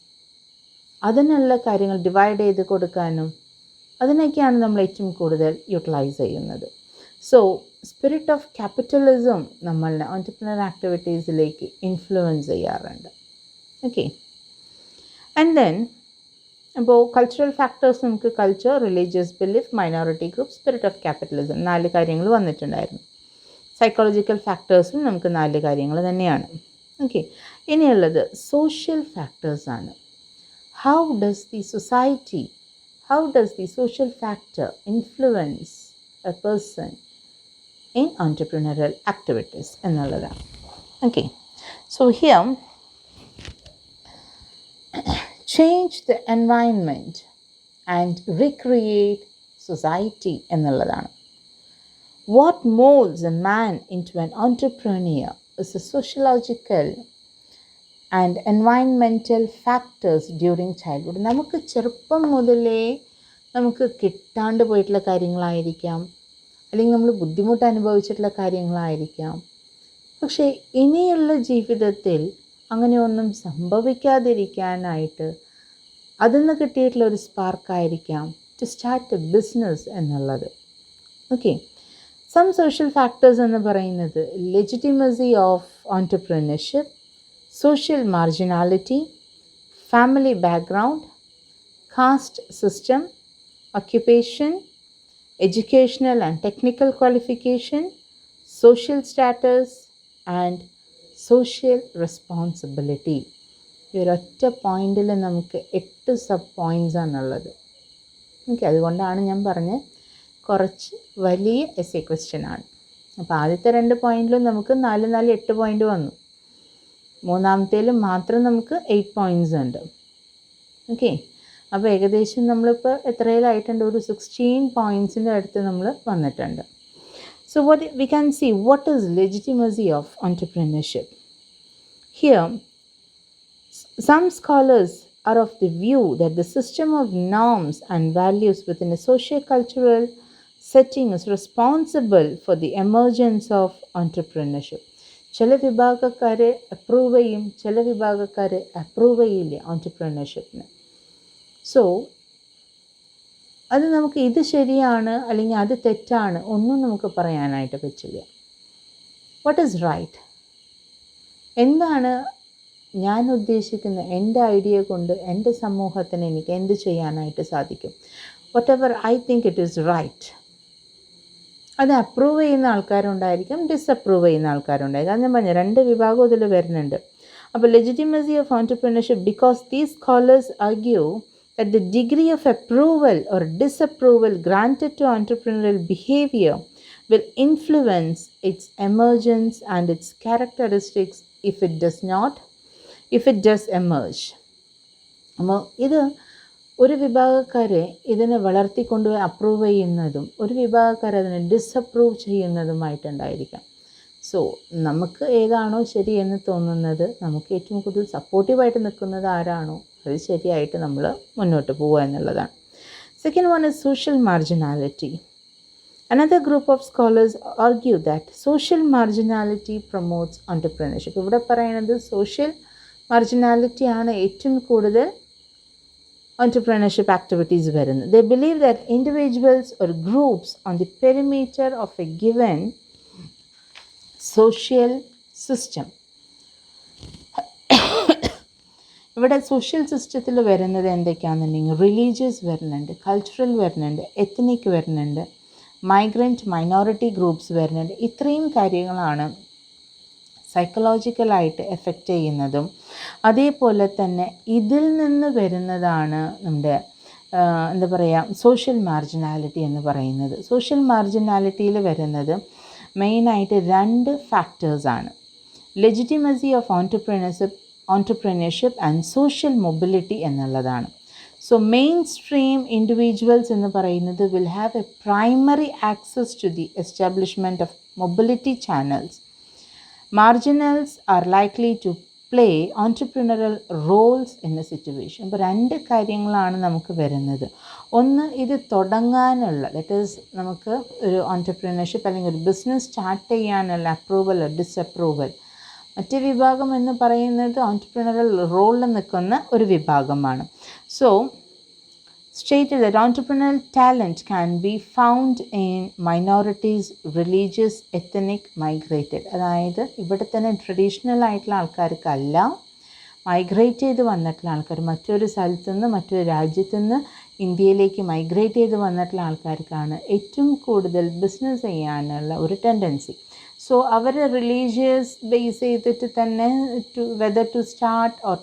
അതിനുള്ള കാര്യങ്ങൾ divide ചെയ്ത് കൊടുക്കാനും അതിനൊക്കെയാണ് നമ്മൾ ഏറ്റവും കൂടുതൽ യൂട്ടിലൈസ് ചെയ്യുന്നത്. സോ സ്പിരിറ്റ് ഓഫ് ക്യാപിറ്റലിസം നമ്മളുടെ ഓൺടർപ്രണർ ആക്ടിവിറ്റീസിലേക്ക് ഇൻഫ്ലുവൻസ് ചെയ്യാറുണ്ട്. ഓക്കെ, ആൻഡ് ദെൻ അപ്പോൾ കൾച്ചറൽ ഫാക്ടേഴ്സ് നമുക്ക് culture, religious belief, minority group, spirit of capitalism 4 കാര്യങ്ങൾ വന്നിട്ടുണ്ടായിരുന്നു. സൈക്കോളജിക്കൽ ഫാക്ടേഴ്സും നമുക്ക് 4 കാര്യങ്ങൾ തന്നെയാണ്. ഓക്കെ, ഇനിയുള്ളത് സോഷ്യൽ ഫാക്ടേഴ്സാണ്. How does the social factor influence a person in entrepreneurial activities എന്നുള്ളതാണ്. Okay, so here change the environment and recreate society എന്നുള്ളതാണ്. What molds a man into an entrepreneur is the sociological and environmental factors during childhood. നമുക്ക് ചെറുപ്പം മുതലേ നമുക്ക് കിട്ടാണ്ട് പോയിട്ടുള്ള കാര്യങ്ങളായിരിക്കാം, അല്ലെങ്കിൽ നമ്മൾ ബുദ്ധിമുട്ട് അനുഭവിച്ചിട്ടുള്ള കാര്യങ്ങളായിരിക്കാം. പക്ഷേ ഇനിയുള്ള ജീവിതത്തിൽ അങ്ങനെയൊന്നും സംഭവിക്കാതിരിക്കാനായിട്ട് അതിൽ നിന്ന് കിട്ടിയിട്ടുള്ള ഒരു സ്പാർക്കായിരിക്കാം ടു സ്റ്റാർട്ട് എ ബിസിനസ് എന്നുള്ളത്. ഓക്കെ, സം സോഷ്യൽ ഫാക്ടേഴ്സ് എന്ന് പറയുന്നത് legitimacy of entrepreneurship, social marginality, family background, caste system, occupation, educational and technical qualification, social status, and social responsibility. ഈ ഒരൊറ്റ പോയിന്റിൽ നമുക്ക് 8 സബ് പോയിൻറ്റ്സ് ആണുള്ളത്. ഓക്കെ, അതുകൊണ്ടാണ് ഞാൻ പറഞ്ഞത് കുറച്ച് വലിയ എസ്സേ ക്വസ്റ്റ്യൻ ആണ്. അപ്പോൾ ആദ്യത്തെ 2 പോയിന്റിലും നമുക്ക് 4 4 8 പോയിന്റ് വന്നു. മൂന്നാമത്തേലും മാത്രം നമുക്ക് 8 പോയിൻറ്റ്സ് ഉണ്ട്. ഓക്കെ, അപ്പോൾ ഏകദേശം നമ്മളിപ്പോൾ എത്രയിലായിട്ടുണ്ട്, ഒരു 16 പോയിൻറ്റ്സിൻ്റെ അടുത്ത് നമ്മൾ വന്നിട്ടുണ്ട്. So what we can see, what is legitimacy of entrepreneurship? Here, some scholars are of the view that the system of norms and values within a socio-cultural setting is responsible for the emergence of entrepreneurship. ചില വിഭാഗക്കാരെ approve ചെയ്യും, ചില വിഭാഗക്കാരെ approve ചെയ്യില്ല ഓൺട്രപ്രണർഷിപ്പിന്. So അത് നമുക്ക് ഇത് ശരിയാണ് അല്ലെങ്കിൽ അത് തെറ്റാണ് ഒന്നും നമുക്ക് പറയാനായിട്ട് പറ്റില്ല. What is right? എന്താണ് ഞാൻ ഉദ്ദേശിക്കുന്ന എൻ്റെ ഐഡിയ കൊണ്ട് എൻ്റെ സമൂഹത്തിന് എനിക്ക് എന്ത് ചെയ്യാനായിട്ട് സാധിക്കും? Whatever I think it is right, അത് അപ്രൂവ് ചെയ്യുന്ന ആൾക്കാരുണ്ടായിരിക്കും, ഡിസപ്രൂവ് ചെയ്യുന്ന ആൾക്കാരുണ്ടായിരിക്കും. അത് ഞാൻ പറഞ്ഞു 2 വിഭാഗം ഇതിൽ വരുന്നുണ്ട്. അപ്പോൾ legitimacy of entrepreneurship, because these scholars argue that the degree of approval or disapproval granted to entrepreneurial behavior will influence its emergence and its characteristics if it does emerge. അപ്പോൾ ഇത് ഒരു വിഭാഗക്കാരെ ഇതിനെ വളർത്തിക്കൊണ്ടുപോയി അപ്രൂവ് ചെയ്യുന്നതും ഒരു വിഭാഗക്കാരെ അതിനെ ഡിസപ്രൂവ് ചെയ്യുന്നതുമായിട്ടുണ്ടായിരിക്കാം. സോ നമുക്ക് ഏതാണോ ശരിയെന്ന് തോന്നുന്നത്, നമുക്ക് ഏറ്റവും കൂടുതൽ സപ്പോർട്ടീവായിട്ട് നിൽക്കുന്നത് ആരാണോ അത് ശരിയായിട്ട് നമ്മൾ മുന്നോട്ട് പോവുക എന്നുള്ളതാണ്. Second one is social marginality. Another group of scholars argue that social marginality promotes entrepreneurship. ഇവിടെ പറയുന്നത് സോഷ്യൽ മാർജിനാലിറ്റി ആണ് ഏറ്റവും കൂടുതൽ entrepreneurship activities വരുന്നത്. They believe that individuals or groups on the perimeter of a given social system, ഇവിടെ social സിസ്റ്റത്തിൽ വരുന്നത് എന്തൊക്കെയാണെന്നുണ്ടെങ്കിൽ religious വരുന്നുണ്ട്, കൾച്ചറൽ വരുന്നുണ്ട്, എത്നിക് വരുന്നുണ്ട്, മൈഗ്രൻറ്റ് മൈനോറിറ്റി ഗ്രൂപ്പ്സ് വരുന്നുണ്ട്. ഇത്രയും കാര്യങ്ങളാണ് സൈക്കോളജിക്കലായിട്ട് എഫക്റ്റ് ചെയ്യുന്നതും. അതേപോലെ തന്നെ ഇതിൽ നിന്ന് വരുന്നതാണ് നമ്മുടെ എന്താ പറയുക സോഷ്യൽ മാർജിനാലിറ്റി എന്ന് പറയുന്നത്. സോഷ്യൽ മാർജിനാലിറ്റിയിൽ വരുന്നത് മെയിനായിട്ട് 2 ഫാക്ടേഴ്സാണ്. Legitimacy of entrepreneurship and social mobility എന്നുള്ളതാണ്. സോ മെയിൻ സ്ട്രീം ഇൻഡിവിജ്വൽസ് എന്ന് പറയുന്നത് will have a primary access to the establishment of mobility channels. Marginals are likely to play entrepreneurial roles in a situation. അപ്പോൾ 2 കാര്യങ്ങളാണ് നമുക്ക് വരുന്നത്. ഒന്ന്, ഇത് തുടങ്ങാനുള്ള ദാറ്റ് ഈസ് നമുക്ക് ഒരു ഓൺട്രപ്രണർഷിപ്പ് അല്ലെങ്കിൽ ഒരു ബിസിനസ് സ്റ്റാർട്ട് ചെയ്യാനുള്ള അപ്രൂവൽ ഡിസപ്രൂവൽ. മറ്റേ വിഭാഗം എന്ന് പറയുന്നത് ഓൺട്രപ്രണറൽ റോളിൽ നിൽക്കുന്ന ഒരു വിഭാഗമാണ്. So stated that entrepreneurial talent can be found in minorities, religious, ethnic, migrated. അതായത് ഇവിടെ തന്നെ ട്രഡീഷണൽ ആയിട്ടുള്ള ആൾക്കാർക്കല്ല, മൈഗ്രേറ്റ് ചെയ്ത് വന്നിട്ടുള്ള ആൾക്കാർ, മറ്റൊരു സ്ഥലത്തു നിന്ന് മറ്റൊരു രാജ്യത്തു നിന്ന് ഇന്ത്യയിലേക്ക് മൈഗ്രേറ്റ് ചെയ്ത് വന്നിട്ടുള്ള ആൾക്കാർക്കാണ് ഏറ്റവും കൂടുതൽ ബിസിനസ് ചെയ്യാനുള്ള ഒരു ടെൻഡൻസി. സോ അവർ റിലീജിയസ് ബേസ് ചെയ്തിട്ട് തന്നെ whether to start or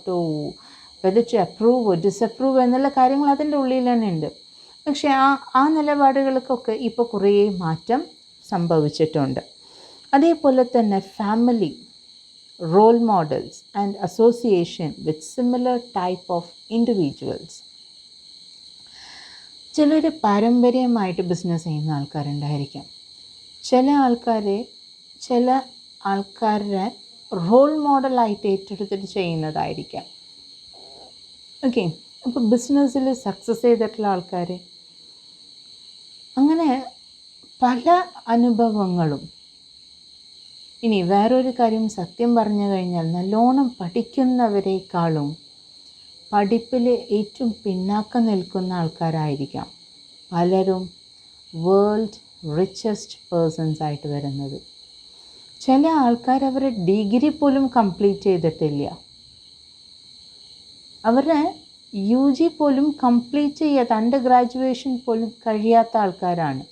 whether to approve disapprove എന്നുള്ള കാര്യങ്ങൾ അതിൻ്റെ ഉള്ളിൽ തന്നെ ഉണ്ട്. പക്ഷേ ആ നിലപാടുകൾക്കൊക്കെ ഇപ്പോൾ കുറേ മാറ്റം സംഭവിച്ചിട്ടുണ്ട്. അതേപോലെ തന്നെ family, role models and association with similar type of individuals. ചിലർ പാരമ്പര്യമായിട്ട് ബിസിനസ് ചെയ്യുന്ന ആൾക്കാരുണ്ടായിരിക്കാം. ചില ആൾക്കാരെ റോൾ മോഡലായിട്ട് ഏറ്റെടുത്തിട്ട് ചെയ്യുന്നതായിരിക്കാം. ഓക്കെ, അപ്പോൾ ബിസിനസ്സിൽ സക്സസ് ചെയ്തിട്ടുള്ള ആൾക്കാർ, അങ്ങനെ പല അനുഭവങ്ങളും. ഇനി വേറൊരു കാര്യം സത്യം പറഞ്ഞു കഴിഞ്ഞാൽ നല്ലോണം പഠിക്കുന്നവരെക്കാളും പഠിപ്പിൽ ഏറ്റവും പിന്നാക്കം നിൽക്കുന്ന ആൾക്കാരായിരിക്കാം പലരും വേൾഡ് റിച്ചസ്റ്റ് പേഴ്സൺസ് ആയിട്ട് വരുന്നത്. ചില ആൾക്കാർ അവരുടെ ഡിഗ്രി പോലും കംപ്ലീറ്റ് ചെയ്തിട്ടില്ല, അവരുടെ UG പോലും കംപ്ലീറ്റ് ചെയ്യാത്ത, അണ്ടർ ഗ്രാജുവേഷൻ പോലും കഴിയാത്ത ആൾക്കാരാണ്.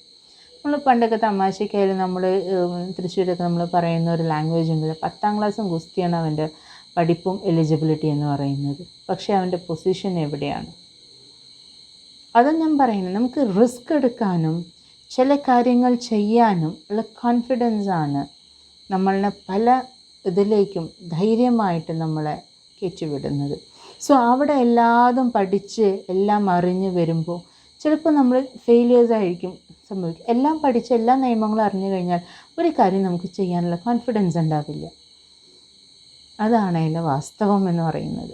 നമ്മൾ പണ്ടൊക്കെ തമാശയ്ക്കായാലും നമ്മൾ തൃശ്ശൂരൊക്കെ നമ്മൾ പറയുന്ന ഒരു ലാംഗ്വേജ് ഉണ്ട്, 10ാം ക്ലാസ്സും ഗുസ്തിയാണ് അവൻ്റെ പഠിപ്പും എലിജിബിലിറ്റി എന്ന് പറയുന്നത്. പക്ഷേ അവൻ്റെ പൊസിഷൻ എവിടെയാണ്? അതാണ് ഞാൻ പറയുന്നത്. നമുക്ക് റിസ്ക് എടുക്കാനും ചില കാര്യങ്ങൾ ചെയ്യാനും ഉള്ള കോൺഫിഡൻസാണ് നമ്മളെ പല ഇതിലേക്കും ധൈര്യമായിട്ട് നമ്മളെ കയറ്റിവിടുന്നത്. സോ അവിടെ എല്ലാതും പഠിച്ച് എല്ലാം അറിഞ്ഞ് വരുമ്പോൾ ചിലപ്പോൾ നമ്മൾ ഫെയിലിയേഴ്സായിരിക്കും സംഭവിക്കും. എല്ലാം പഠിച്ച് എല്ലാ നിയമങ്ങളും അറിഞ്ഞു കഴിഞ്ഞാൽ ഒരു കാര്യം നമുക്ക് ചെയ്യാനുള്ള കോൺഫിഡൻസ് ഉണ്ടാവില്ല. അതാണ് അതിൻ്റെ വാസ്തവം എന്ന് പറയുന്നത്.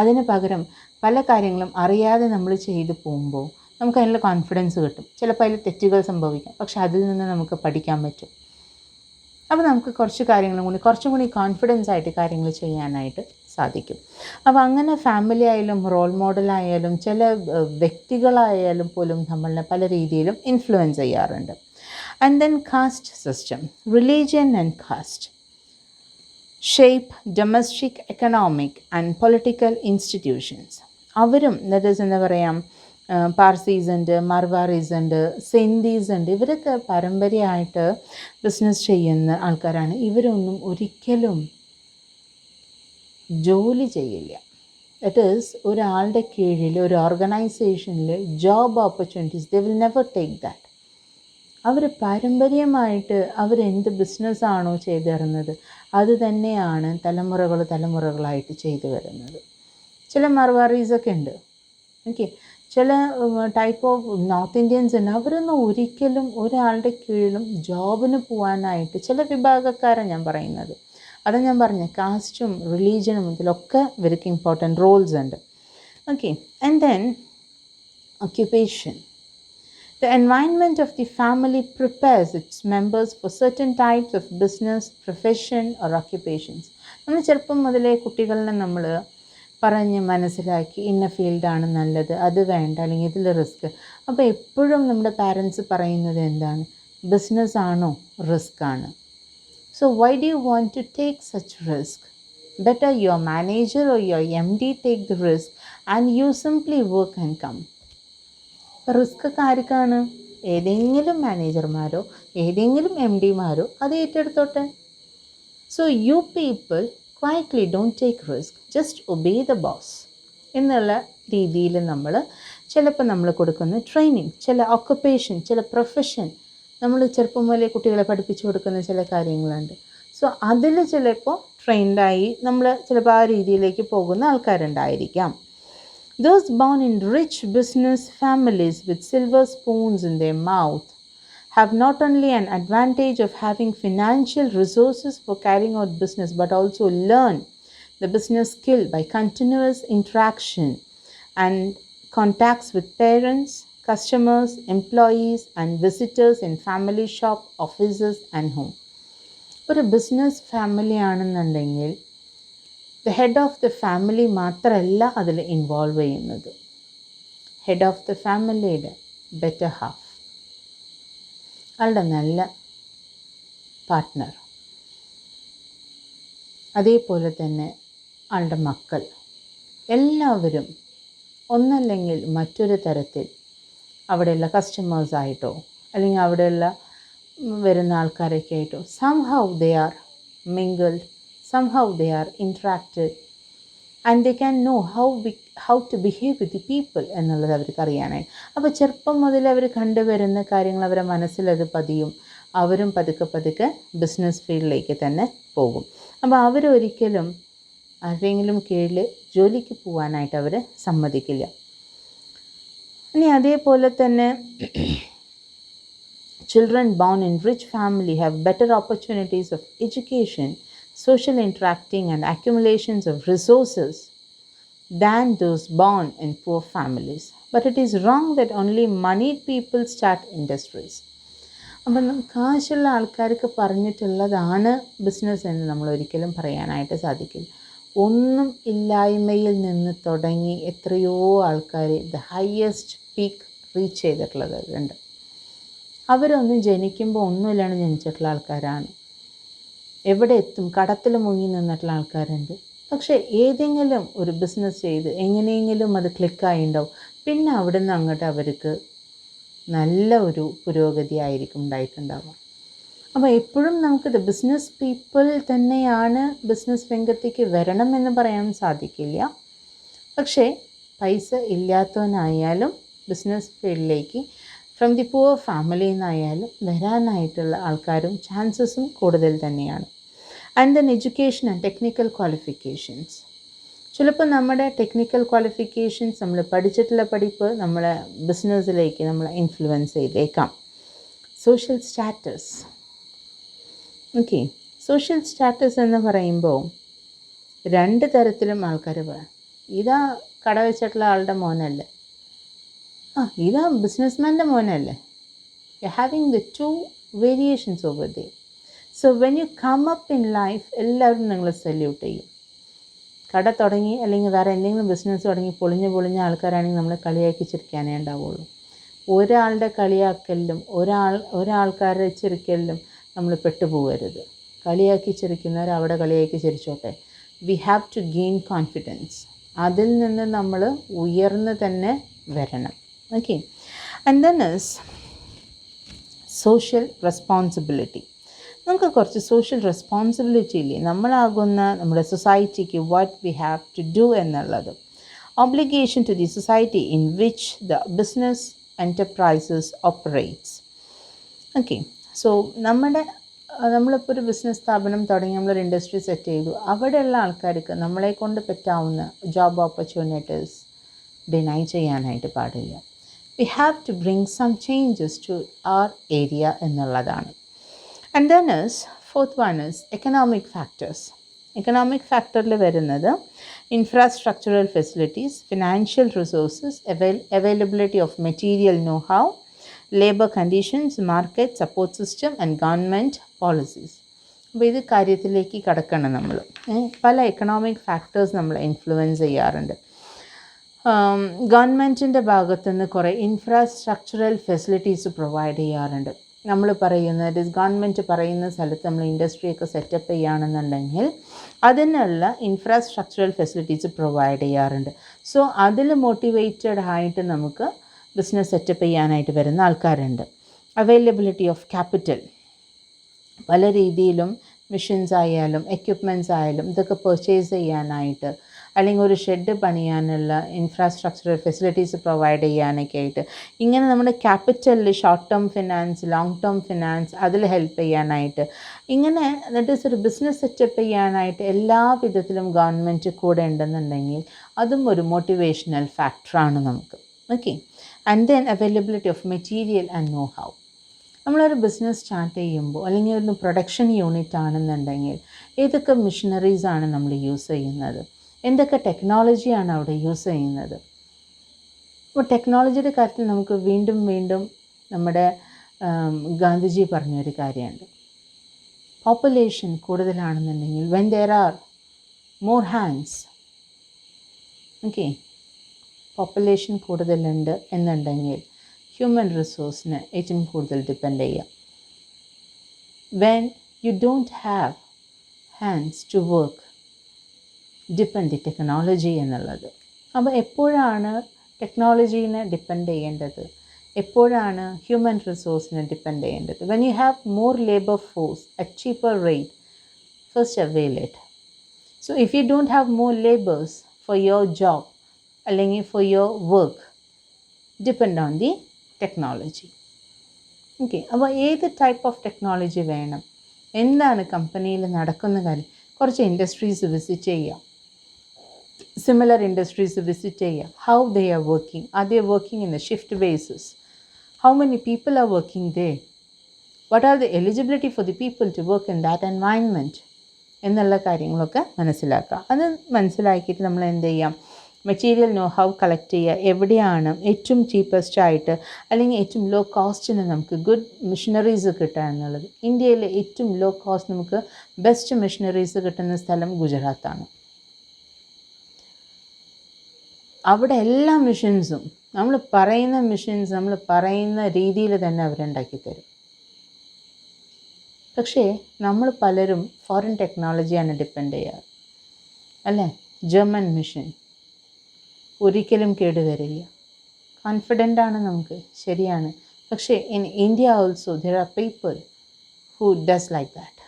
അതിന് പകരം പല കാര്യങ്ങളും അറിയാതെ നമ്മൾ ചെയ്തു പോകുമ്പോൾ നമുക്ക് അതിനുള്ള കോൺഫിഡൻസ് കിട്ടും. ചിലപ്പോൾ അതിൽ തെറ്റുകൾ സംഭവിക്കാം, പക്ഷെ അതിൽ നിന്ന് നമുക്ക് പഠിക്കാൻ പറ്റും. അപ്പോൾ നമുക്ക് കുറച്ചും കൂടി കോൺഫിഡൻസ് ആയിട്ട് കാര്യങ്ങൾ ചെയ്യാനായിട്ട് സാധിക്കും. അപ്പോൾ അങ്ങനെ ഫാമിലി ആയാലും റോൾ മോഡലായാലും ചില വ്യക്തികളായാലും പോലും നമ്മളെ പല രീതിയിലും ഇൻഫ്ലുവൻസ് ചെയ്യാറുണ്ട്. And then caste system, religion and caste shape domestic economic and political institutions. അവരും എന്താ പറയാം, പാർസീസ് ഉണ്ട്, മാർവാറീസ് ഉണ്ട്, സിന്ധീസ് ഉണ്ട്. ഇവരൊക്കെ പാരമ്പര്യമായിട്ട് ബിസിനസ് ചെയ്യുന്ന ആൾക്കാരാണ്. ഇവരൊന്നും ഒരിക്കലും ജോലി ചെയ്യില്ല. ദറ്റ് ഈസ് ഒരാളുടെ കീഴിൽ ഒരു ഓർഗനൈസേഷനിൽ job opportunities they will never take that. അവർ പാരമ്പര്യമായിട്ട് അവരെന്ത് ബിസിനസ്സാണോ ചെയ്തു തരുന്നത് അത് തന്നെയാണ് തലമുറകളായിട്ട് ചെയ്തു വരുന്നത്. ചില മർവാറീസൊക്കെ ഉണ്ട്, ഓക്കെ, ചില ടൈപ്പ് ഓഫ് നോർത്ത് ഇന്ത്യൻസ് ഉണ്ട്. അവരൊന്നും ഒരിക്കലും ഒരാളുടെ കീഴിലും ജോബിന് പോകാനായിട്ട്, ചില വിഭാഗക്കാരാണ് ഞാൻ പറയുന്നത്. അതാണ് ഞാൻ പറഞ്ഞത്, കാസ്റ്റും റിലീജിയനും ഇതിലൊക്കെ ഇവർക്ക് ഇമ്പോർട്ടൻറ്റ് റോൾസ് ഉണ്ട്. Okay, and then occupation. The environment of the family prepares its members for certain types of business, profession or occupations. നമ്മൾ ചെറുപ്പം മുതലേ കുട്ടികളെ നമ്മൾ പറഞ്ഞ് മനസ്സിലാക്കി ഇന്ന ഫീൽഡാണ് നല്ലത്, അത് വേണ്ട, അല്ലെങ്കിൽ ഇതിൽ റിസ്ക്. അപ്പോൾ എപ്പോഴും നമ്മുടെ പാരൻസ് പറയുന്നത് എന്താണ്? ബിസിനസ് ആണോ റിസ്ക് ആണ്. So why do you want to take such risk? Better your manager or your MD take the risk and you simply work and come. Risk ഒക്കെ ആർക്കാണ്? ഏതെങ്കിലും മാനേജർമാരോ ഏതെങ്കിലും MDമാരോ അത് ഏറ്റെടുത്തോട്ടെ. So you people quietly don't take risk, just obey the boss എന്നുള്ള രീതിയിൽ ചിലപ്പോൾ നമ്മൾ കൊടുക്കുന്ന ട്രെയിനിങ്, ചില ഓക്കുപ്പേഷൻ, ചില പ്രൊഫഷൻ, നമ്മൾ ചെറുപ്പം മുതലേ കുട്ടികളെ പഠിപ്പിച്ചു കൊടുക്കുന്ന ചില കാര്യങ്ങളുണ്ട്. സോ അതിൽ ചിലപ്പോൾ ട്രെയിൻഡായി നമ്മൾ ചിലപ്പോൾ ആ രീതിയിലേക്ക് പോകുന്ന ആൾക്കാരുണ്ടായിരിക്കാം. Those born in rich business families with silver spoons in their mouth have not only an advantage of having financial resources for carrying out business, but also learn the business skill by continuous interaction and contacts with parents, customers, employees and visitors in family shop, offices and home. ഒരു business family ആണെന്നുണ്ടെങ്കിൽ the head of the family മാത്രമല്ല അതിൽ involve ചെയ്യുന്നത്. Head of the ഫാമിലിയുടെ better half, ആളുടെ നല്ല partner, അതേപോലെ തന്നെ ആളുടെ മക്കൾ, എല്ലാവരും ഒന്നല്ലെങ്കിൽ മറ്റൊരു തരത്തിൽ അവിടെയുള്ള കസ്റ്റമേഴ്സായിട്ടോ അല്ലെങ്കിൽ അവിടെയുള്ള വരുന്ന ആൾക്കാരൊക്കെ ആയിട്ടോ somehow they are mingled, somehow they are interacted and they can know how to behave with the people എന്നുള്ളത് അവർക്ക് അറിയാനായി. അപ്പോൾ ചെറുപ്പം മുതൽ അവർ കണ്ടുവരുന്ന കാര്യങ്ങൾ അവരുടെ മനസ്സിലത് പതിയും. അവരും പതുക്കെ ബിസിനസ് ഫീൽഡിലേക്ക് തന്നെ പോകും. അപ്പോൾ അവരൊരിക്കലും ആരെങ്കിലും കീഴിൽ ജോലിക്ക് പോകാനായിട്ട് അവർ സമ്മതിക്കില്ല. ഇനി അതേപോലെ തന്നെ children born in rich family have better opportunities of education, social interacting and accumulations of resources than those born in poor families. But it is wrong that only moneyed people start industries. അപ്പം കാശുള്ള ആൾക്കാർക്ക് പറഞ്ഞിട്ടുള്ളതാണ് business എന്ന് നമ്മൾ ഒരിക്കലും പറയാനായിട്ട് സാധിക്കില്ല. ഒന്നും ഇല്ലായ്മയിൽ നിന്ന് തുടങ്ങി എത്രയോ ആൾക്കാർ ദ ഹയസ്റ്റ് പീക്ക് റീച്ച് ചെയ്തിട്ടുള്ളവരുണ്ട്. അവരൊന്നും ജനിക്കുമ്പോൾ ഒന്നുമില്ലാണ്ട് ജനിച്ചിട്ടുള്ള ആൾക്കാരാണ്. എവിടെ എത്തും, കടത്തിൽ മുങ്ങി നിന്നിട്ടുള്ള ആൾക്കാരുണ്ട്. പക്ഷേ ഏതെങ്കിലും ഒരു ബിസിനസ് ചെയ്ത് എങ്ങനെയെങ്കിലും അത് ക്ലിക്കായി ഉണ്ടാവും. പിന്നെ അവിടെ നിന്ന് അങ്ങോട്ട് അവർക്ക് നല്ല ഒരു പുരോഗതി ആയിരിക്കും ഉണ്ടായിട്ടുണ്ടാവുക. അപ്പോൾ എപ്പോഴും നമുക്കിത് ബിസിനസ് പീപ്പിൾ തന്നെയാണ് ബിസിനസ് രംഗത്തേക്ക് വരണമെന്ന് പറയാൻ സാധിക്കില്ല. പക്ഷേ പൈസ ഇല്ലാത്തവനായാലും ബിസിനസ് ഫീൽഡിലേക്ക് ഫ്രം ദി പുവർ ഫാമിലിയിൽ നിന്നായാലും വരാനായിട്ടുള്ള ആൾക്കാരും ചാൻസസും കൂടുതൽ തന്നെയാണ്. And then education and technical qualifications. ചിലപ്പോൾ നമ്മുടെ ടെക്നിക്കൽ ക്വാളിഫിക്കേഷൻസ്, നമ്മൾ പഠിച്ചിട്ടുള്ള പഠിപ്പ് നമ്മളെ ബിസിനസ്സിലേക്ക് നമ്മളെ ഇൻഫ്ലുവൻസ് ചെയ്തേക്കാം. Social status. Okay, social status എന്ന് പറയുമ്പോൾ രണ്ട് തരത്തിലും ആൾക്കാർ പറയാം. ഇതാ കട വെച്ചിട്ടുള്ള ആളുടെ മോനല്ലേ, ഇതാ ബിസിനസ്മാൻ്റെ മോനല്ലേ. You having the two variations over they. So when you come up in life, എല്ലാവരും നിങ്ങൾ സല്യൂട്ട് ചെയ്യും. കട തുടങ്ങി അല്ലെങ്കിൽ വേറെ എന്തെങ്കിലും ബിസിനസ് തുടങ്ങി പൊളിഞ്ഞ ആൾക്കാരാണെങ്കിൽ നമ്മളെ കളിയാക്കി ചിരിക്കാനേ ഉണ്ടാവുള്ളൂ. ഒരാളുടെ കളിയാക്കലിലും ഒരാൾക്കാരുടെ ചിരിക്കലിലും നമ്മൾ പെട്ടുപോകരുത്. കളിയാക്കി ചിരിക്കുന്നവർ അവിടെ കളിയാക്കി ചിരിച്ചോട്ടെ. We have to gain confidence. അതിൽ നിന്ന് നമ്മൾ ഉയർന്ന് തന്നെ വരണം. Okay, and then is social responsibility. നമുക്ക് കുറച്ച് സോഷ്യൽ റെസ്പോൺസിബിലിറ്റി ഇല്ലേ നമ്മളാകുന്ന നമ്മുടെ സൊസൈറ്റിക്ക്, what we have to do എന്നുള്ളത്. Obligation to the society in which the business enterprises operates. Okay, so നമ്മളിപ്പോൾ ഒരു ബിസിനസ് സ്ഥാപനം തുടങ്ങി, നമ്മളൊരു ഇൻഡസ്ട്രി സെറ്റ് ചെയ്തു. അവിടെയുള്ള ആൾക്കാർക്ക് നമ്മളെ കൊണ്ട് പറ്റാവുന്ന ജോബ് ഓപ്പർച്യൂണിറ്റീസ് ഡിനൈ ചെയ്യാനായിട്ട് പാടില്ല. We have to bring some changes to our area എന്നുള്ളതാണ്. And then is fourth one is economic factors. Economic ഫാക്ടറിൽ വരുന്നത് infrastructural facilities, financial resources, availability of material know how, labour conditions, market support system and government policies. അപ്പോൾ ഇത് കാര്യത്തിലേക്ക് കടക്കണം. നമ്മൾ പല economic factors നമ്മൾ ഇൻഫ്ലുവൻസ് ചെയ്യാറുണ്ട്. ഗവൺമെൻറ്റിൻ്റെ ഭാഗത്തുനിന്ന് കുറേ ഇൻഫ്രാസ്ട്രക്ചറൽ ഫെസിലിറ്റീസ് പ്രൊവൈഡ് ചെയ്യാറുണ്ട്. നമ്മൾ പറയുന്നത് ഗവൺമെൻറ് പറയുന്ന സ്ഥലത്ത് നമ്മൾ ഇൻഡസ്ട്രിയൊക്കെ സെറ്റപ്പ് ചെയ്യുകയാണെന്നുണ്ടെങ്കിൽ അതിനുള്ള ഇൻഫ്രാസ്ട്രക്ചറൽ ഫെസിലിറ്റീസ് പ്രൊവൈഡ് ചെയ്യാറുണ്ട്. സോ അതിൽ മോട്ടിവേറ്റഡ് ആയിട്ട് നമുക്ക് ബിസിനസ് സെറ്റപ്പ് ചെയ്യാനായിട്ട് വരുന്ന ആൾക്കാരുണ്ട്. അവൈലബിലിറ്റി ഓഫ് ക്യാപിറ്റൽ, പല രീതിയിലും മെഷീൻസ് ആയാലും എക്യുപ്മെൻറ്റ്സ് ആയാലും ഇതൊക്കെ പർച്ചേസ് ചെയ്യാനായിട്ട്, അല്ലെങ്കിൽ ഒരു ഷെഡ് പണിയാനുള്ള ഇൻഫ്രാസ്ട്രക്ചറൽ ഫെസിലിറ്റീസ് പ്രൊവൈഡ് ചെയ്യാനൊക്കെ ആയിട്ട്, ഇങ്ങനെ നമ്മുടെ ക്യാപിറ്റലിൽ short term finance, long term finance അതിൽ ഹെൽപ്പ് ചെയ്യാനായിട്ട്, ഇങ്ങനെ ദാറ്റ് ഈസ് ഒരു ബിസിനസ് സെറ്റപ്പ് ചെയ്യാനായിട്ട് എല്ലാ വിധത്തിലും ഗവൺമെൻറ് കൂടെ ഉണ്ടെന്നുണ്ടെങ്കിൽ അതും ഒരു മോട്ടിവേഷണൽ ഫാക്ടറാണ് നമുക്ക്. Okay, and then availability of material and know how. നമ്മളൊരു ബിസിനസ് സ്റ്റാർട്ട് ചെയ്യുമ്പോൾ അല്ലെങ്കിൽ ഒരു പ്രൊഡക്ഷൻ യൂണിറ്റ് ആണെന്നുണ്ടെങ്കിൽ ഏതൊക്കെ മെഷീനറീസാണ് നമ്മൾ യൂസ് ചെയ്യുന്നത്, എന്തൊക്കെ ടെക്നോളജിയാണ് അവിടെ യൂസ് ചെയ്യുന്നത്. അപ്പോൾ ടെക്നോളജിയുടെ കാര്യത്തിൽ നമുക്ക് വീണ്ടും നമ്മുടെ ഗാന്ധിജി പറഞ്ഞൊരു കാര്യമുണ്ട്. പോപ്പുലേഷൻ കൂടുതലാണെന്നുണ്ടെങ്കിൽ when there are more hands, okay, population കൂടുതലുണ്ട് എന്നുണ്ടെങ്കിൽ ഹ്യൂമൻ റിസോഴ്സിന് ഏറ്റവും കൂടുതൽ ഡിപ്പെൻഡ് ചെയ്യാം. When you don't have hands to work, depend the technology എന്നുള്ളത്. അപ്പോൾ എപ്പോഴാണ് ടെക്നോളജീനെ ഡിപ്പെൻഡ് ചെയ്യേണ്ടത്, എപ്പോഴാണ് ഹ്യൂമൻ റിസോഴ്സിനെ ഡിപ്പെൻഡ് ചെയ്യേണ്ടത്? When you have more labour force at cheaper rate, first avail it. So if you don't have more labours for your job അല്ലെങ്കിൽ for your work, depend on the technology. Okay, അപ്പോൾ ഏത് type of technology വേണം, എന്താണ് കമ്പനിയിൽ നടക്കുന്ന കാര്യം, കുറച്ച് industries visit ചെയ്യുക, സിമിലർ ഇൻഡസ്ട്രീസ് വിസിറ്റ് ചെയ്യുക. How they are working, are they working in a shift basis, how many people are working they, what are the eligibility for the people to work in that environment എന്നുള്ള കാര്യങ്ങളൊക്കെ മനസ്സിലാക്കുക. അത് മനസ്സിലാക്കിയിട്ട് നമ്മൾ എന്ത് ചെയ്യാം, material know how collect ചെയ്യുക, എവിടെയാണ് ഏറ്റവും ചീപ്പസ്റ്റ് ആയിട്ട് അല്ലെങ്കിൽ ഏറ്റവും ലോ കോസ്റ്റിന് നമുക്ക് ഗുഡ് മെഷീനറീസ് കിട്ടുക എന്നുള്ളത്. ഇന്ത്യയിലെ ഏറ്റവും ലോ കോസ്റ്റ് നമുക്ക് ബെസ്റ്റ് മെഷീനറീസ് കിട്ടുന്ന സ്ഥലം ഗുജറാത്താണ്. അവിടെ എല്ലാ മെഷീൻസും നമ്മൾ പറയുന്ന മെഷീൻസ് നമ്മൾ പറയുന്ന രീതിയിൽ തന്നെ അവരുണ്ടാക്കി തരും. പക്ഷേ നമ്മൾ പലരും ഫോറിൻ ടെക്നോളജിയാണ് ഡിപ്പെൻഡ് ചെയ്യാറ്, അല്ലേ? ജർമ്മൻ മെഷീൻ ഒരിക്കലും കേടുവരില്ല, കോൺഫിഡൻ്റ് ആണ് നമുക്ക്, ശരിയാണ്. പക്ഷേ in India also there are people who does like that.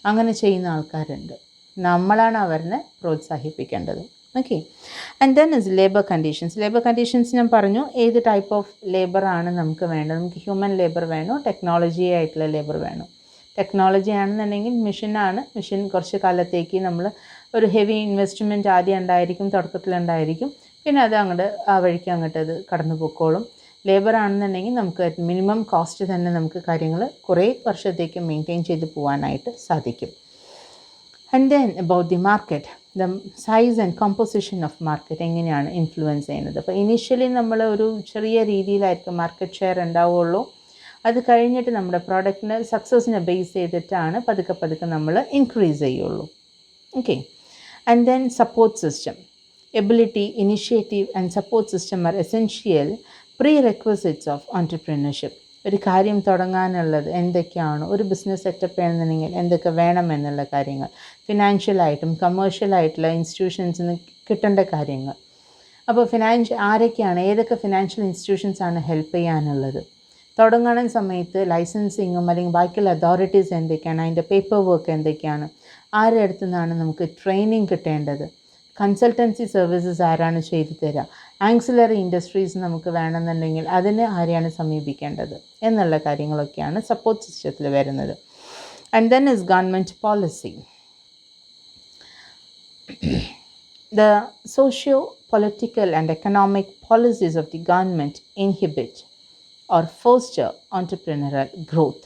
അങ്ങനെ ചെയ്യുന്ന ആൾക്കാരുണ്ട്. നമ്മളാണ് അവരെ പ്രോത്സാഹിപ്പിക്കേണ്ടത്. Okay. And then is labour conditions. Labour conditions ഞാൻ പറഞ്ഞു ഏത് ടൈപ്പ് ഓഫ് ലേബറാണ് നമുക്ക് വേണ്ടത്. നമുക്ക് ഹ്യൂമൻ ലേബർ വേണോ, ടെക്നോളജി ആയിട്ടുള്ള ലേബർ വേണോ? ടെക്നോളജി ആണെന്നുണ്ടെങ്കിൽ മെഷീനാണ്. മെഷീൻ കുറച്ച് കാലത്തേക്ക് നമ്മൾ ഒരു ഹെവി ഇൻവെസ്റ്റ്മെൻറ്റ് ആദ്യം ഉണ്ടായിരിക്കും, തുടക്കത്തിലുണ്ടായിരിക്കും. പിന്നെ അത് അങ്ങോട്ട് ആ വഴിക്ക് അങ്ങോട്ട് അത് കടന്നു പോയിക്കോളും. ലേബർ ആണെന്നുണ്ടെങ്കിൽ നമുക്ക് മിനിമം കോസ്റ്റ് തന്നെ നമുക്ക് കാര്യങ്ങൾ കുറേ വർഷത്തേക്ക് മെയിൻറ്റെയിൻ ചെയ്ത് പോകാനായിട്ട് സാധിക്കും. And then about the market, the size and composition of market എങ്ങനെയാണ് ഇൻഫ്ലുവൻസ് ചെയ്യുന്നത്. അപ്പോൾ ഇനീഷ്യലി നമ്മൾ ഒരു ചെറിയ രീതിയിലായിരിക്കും മാർക്കറ്റ് ഷെയർ ഉണ്ടാവുള്ളൂ. അത് കഴിഞ്ഞിട്ട് നമ്മുടെ പ്രോഡക്റ്റിന് സക്സസിനെ ബേസ് ചെയ്തിട്ടാണ് പതുക്കെ പതുക്കെ നമ്മൾ ഇൻക്രീസ് ചെയ്യുള്ളൂ. Okay. And then support system, ability, initiative and support system are essential prerequisites of entrepreneurship. ഒരു കാര്യം തുടങ്ങാനുള്ളത് എന്തൊക്കെയാണ്, ഒരു ബിസിനസ് സെറ്റപ്പ് ചെയ്യണമെന്നുണ്ടെങ്കിൽ എന്തൊക്കെ വേണമെന്നുള്ള കാര്യങ്ങൾ, ഫിനാൻഷ്യലായിട്ടും കമേഴ്ഷ്യലായിട്ടുള്ള ഇൻസ്റ്റിറ്റ്യൂഷൻസിന് കിട്ടേണ്ട കാര്യങ്ങൾ. അപ്പോൾ ആരൊക്കെയാണ്, ഏതൊക്കെ ഫിനാൻഷ്യൽ ഇൻസ്റ്റിറ്റ്യൂഷൻസാണ് ഹെൽപ്പ് ചെയ്യാനുള്ളത്. തുടങ്ങുന്ന സമയത്ത് ലൈസൻസിങ്ങും അല്ലെങ്കിൽ ബാക്കിയുള്ള അതോറിറ്റീസ് എന്തൊക്കെയാണ്, അതിൻ്റെ പേപ്പർ വർക്ക് എന്തൊക്കെയാണ്, ആരുടെ അടുത്തു നിന്നാണ് നമുക്ക് ട്രെയിനിങ് കിട്ടേണ്ടത്, കൺസൾട്ടൻസി സർവീസസ് ആരാണ് ചെയ്തു തരിക, ആക്സിലറി ഇൻഡസ്ട്രീസ് നമുക്ക് വേണമെന്നുണ്ടെങ്കിൽ അതിന് ആരെയാണ് സമീപിക്കേണ്ടത് എന്നുള്ള കാര്യങ്ങളൊക്കെയാണ് സപ്പോർട്ട് സിസ്റ്റത്തിൽ വരുന്നത്. And then is government policy. The socio-political and economic policies of the government inhibit or foster entrepreneurial growth.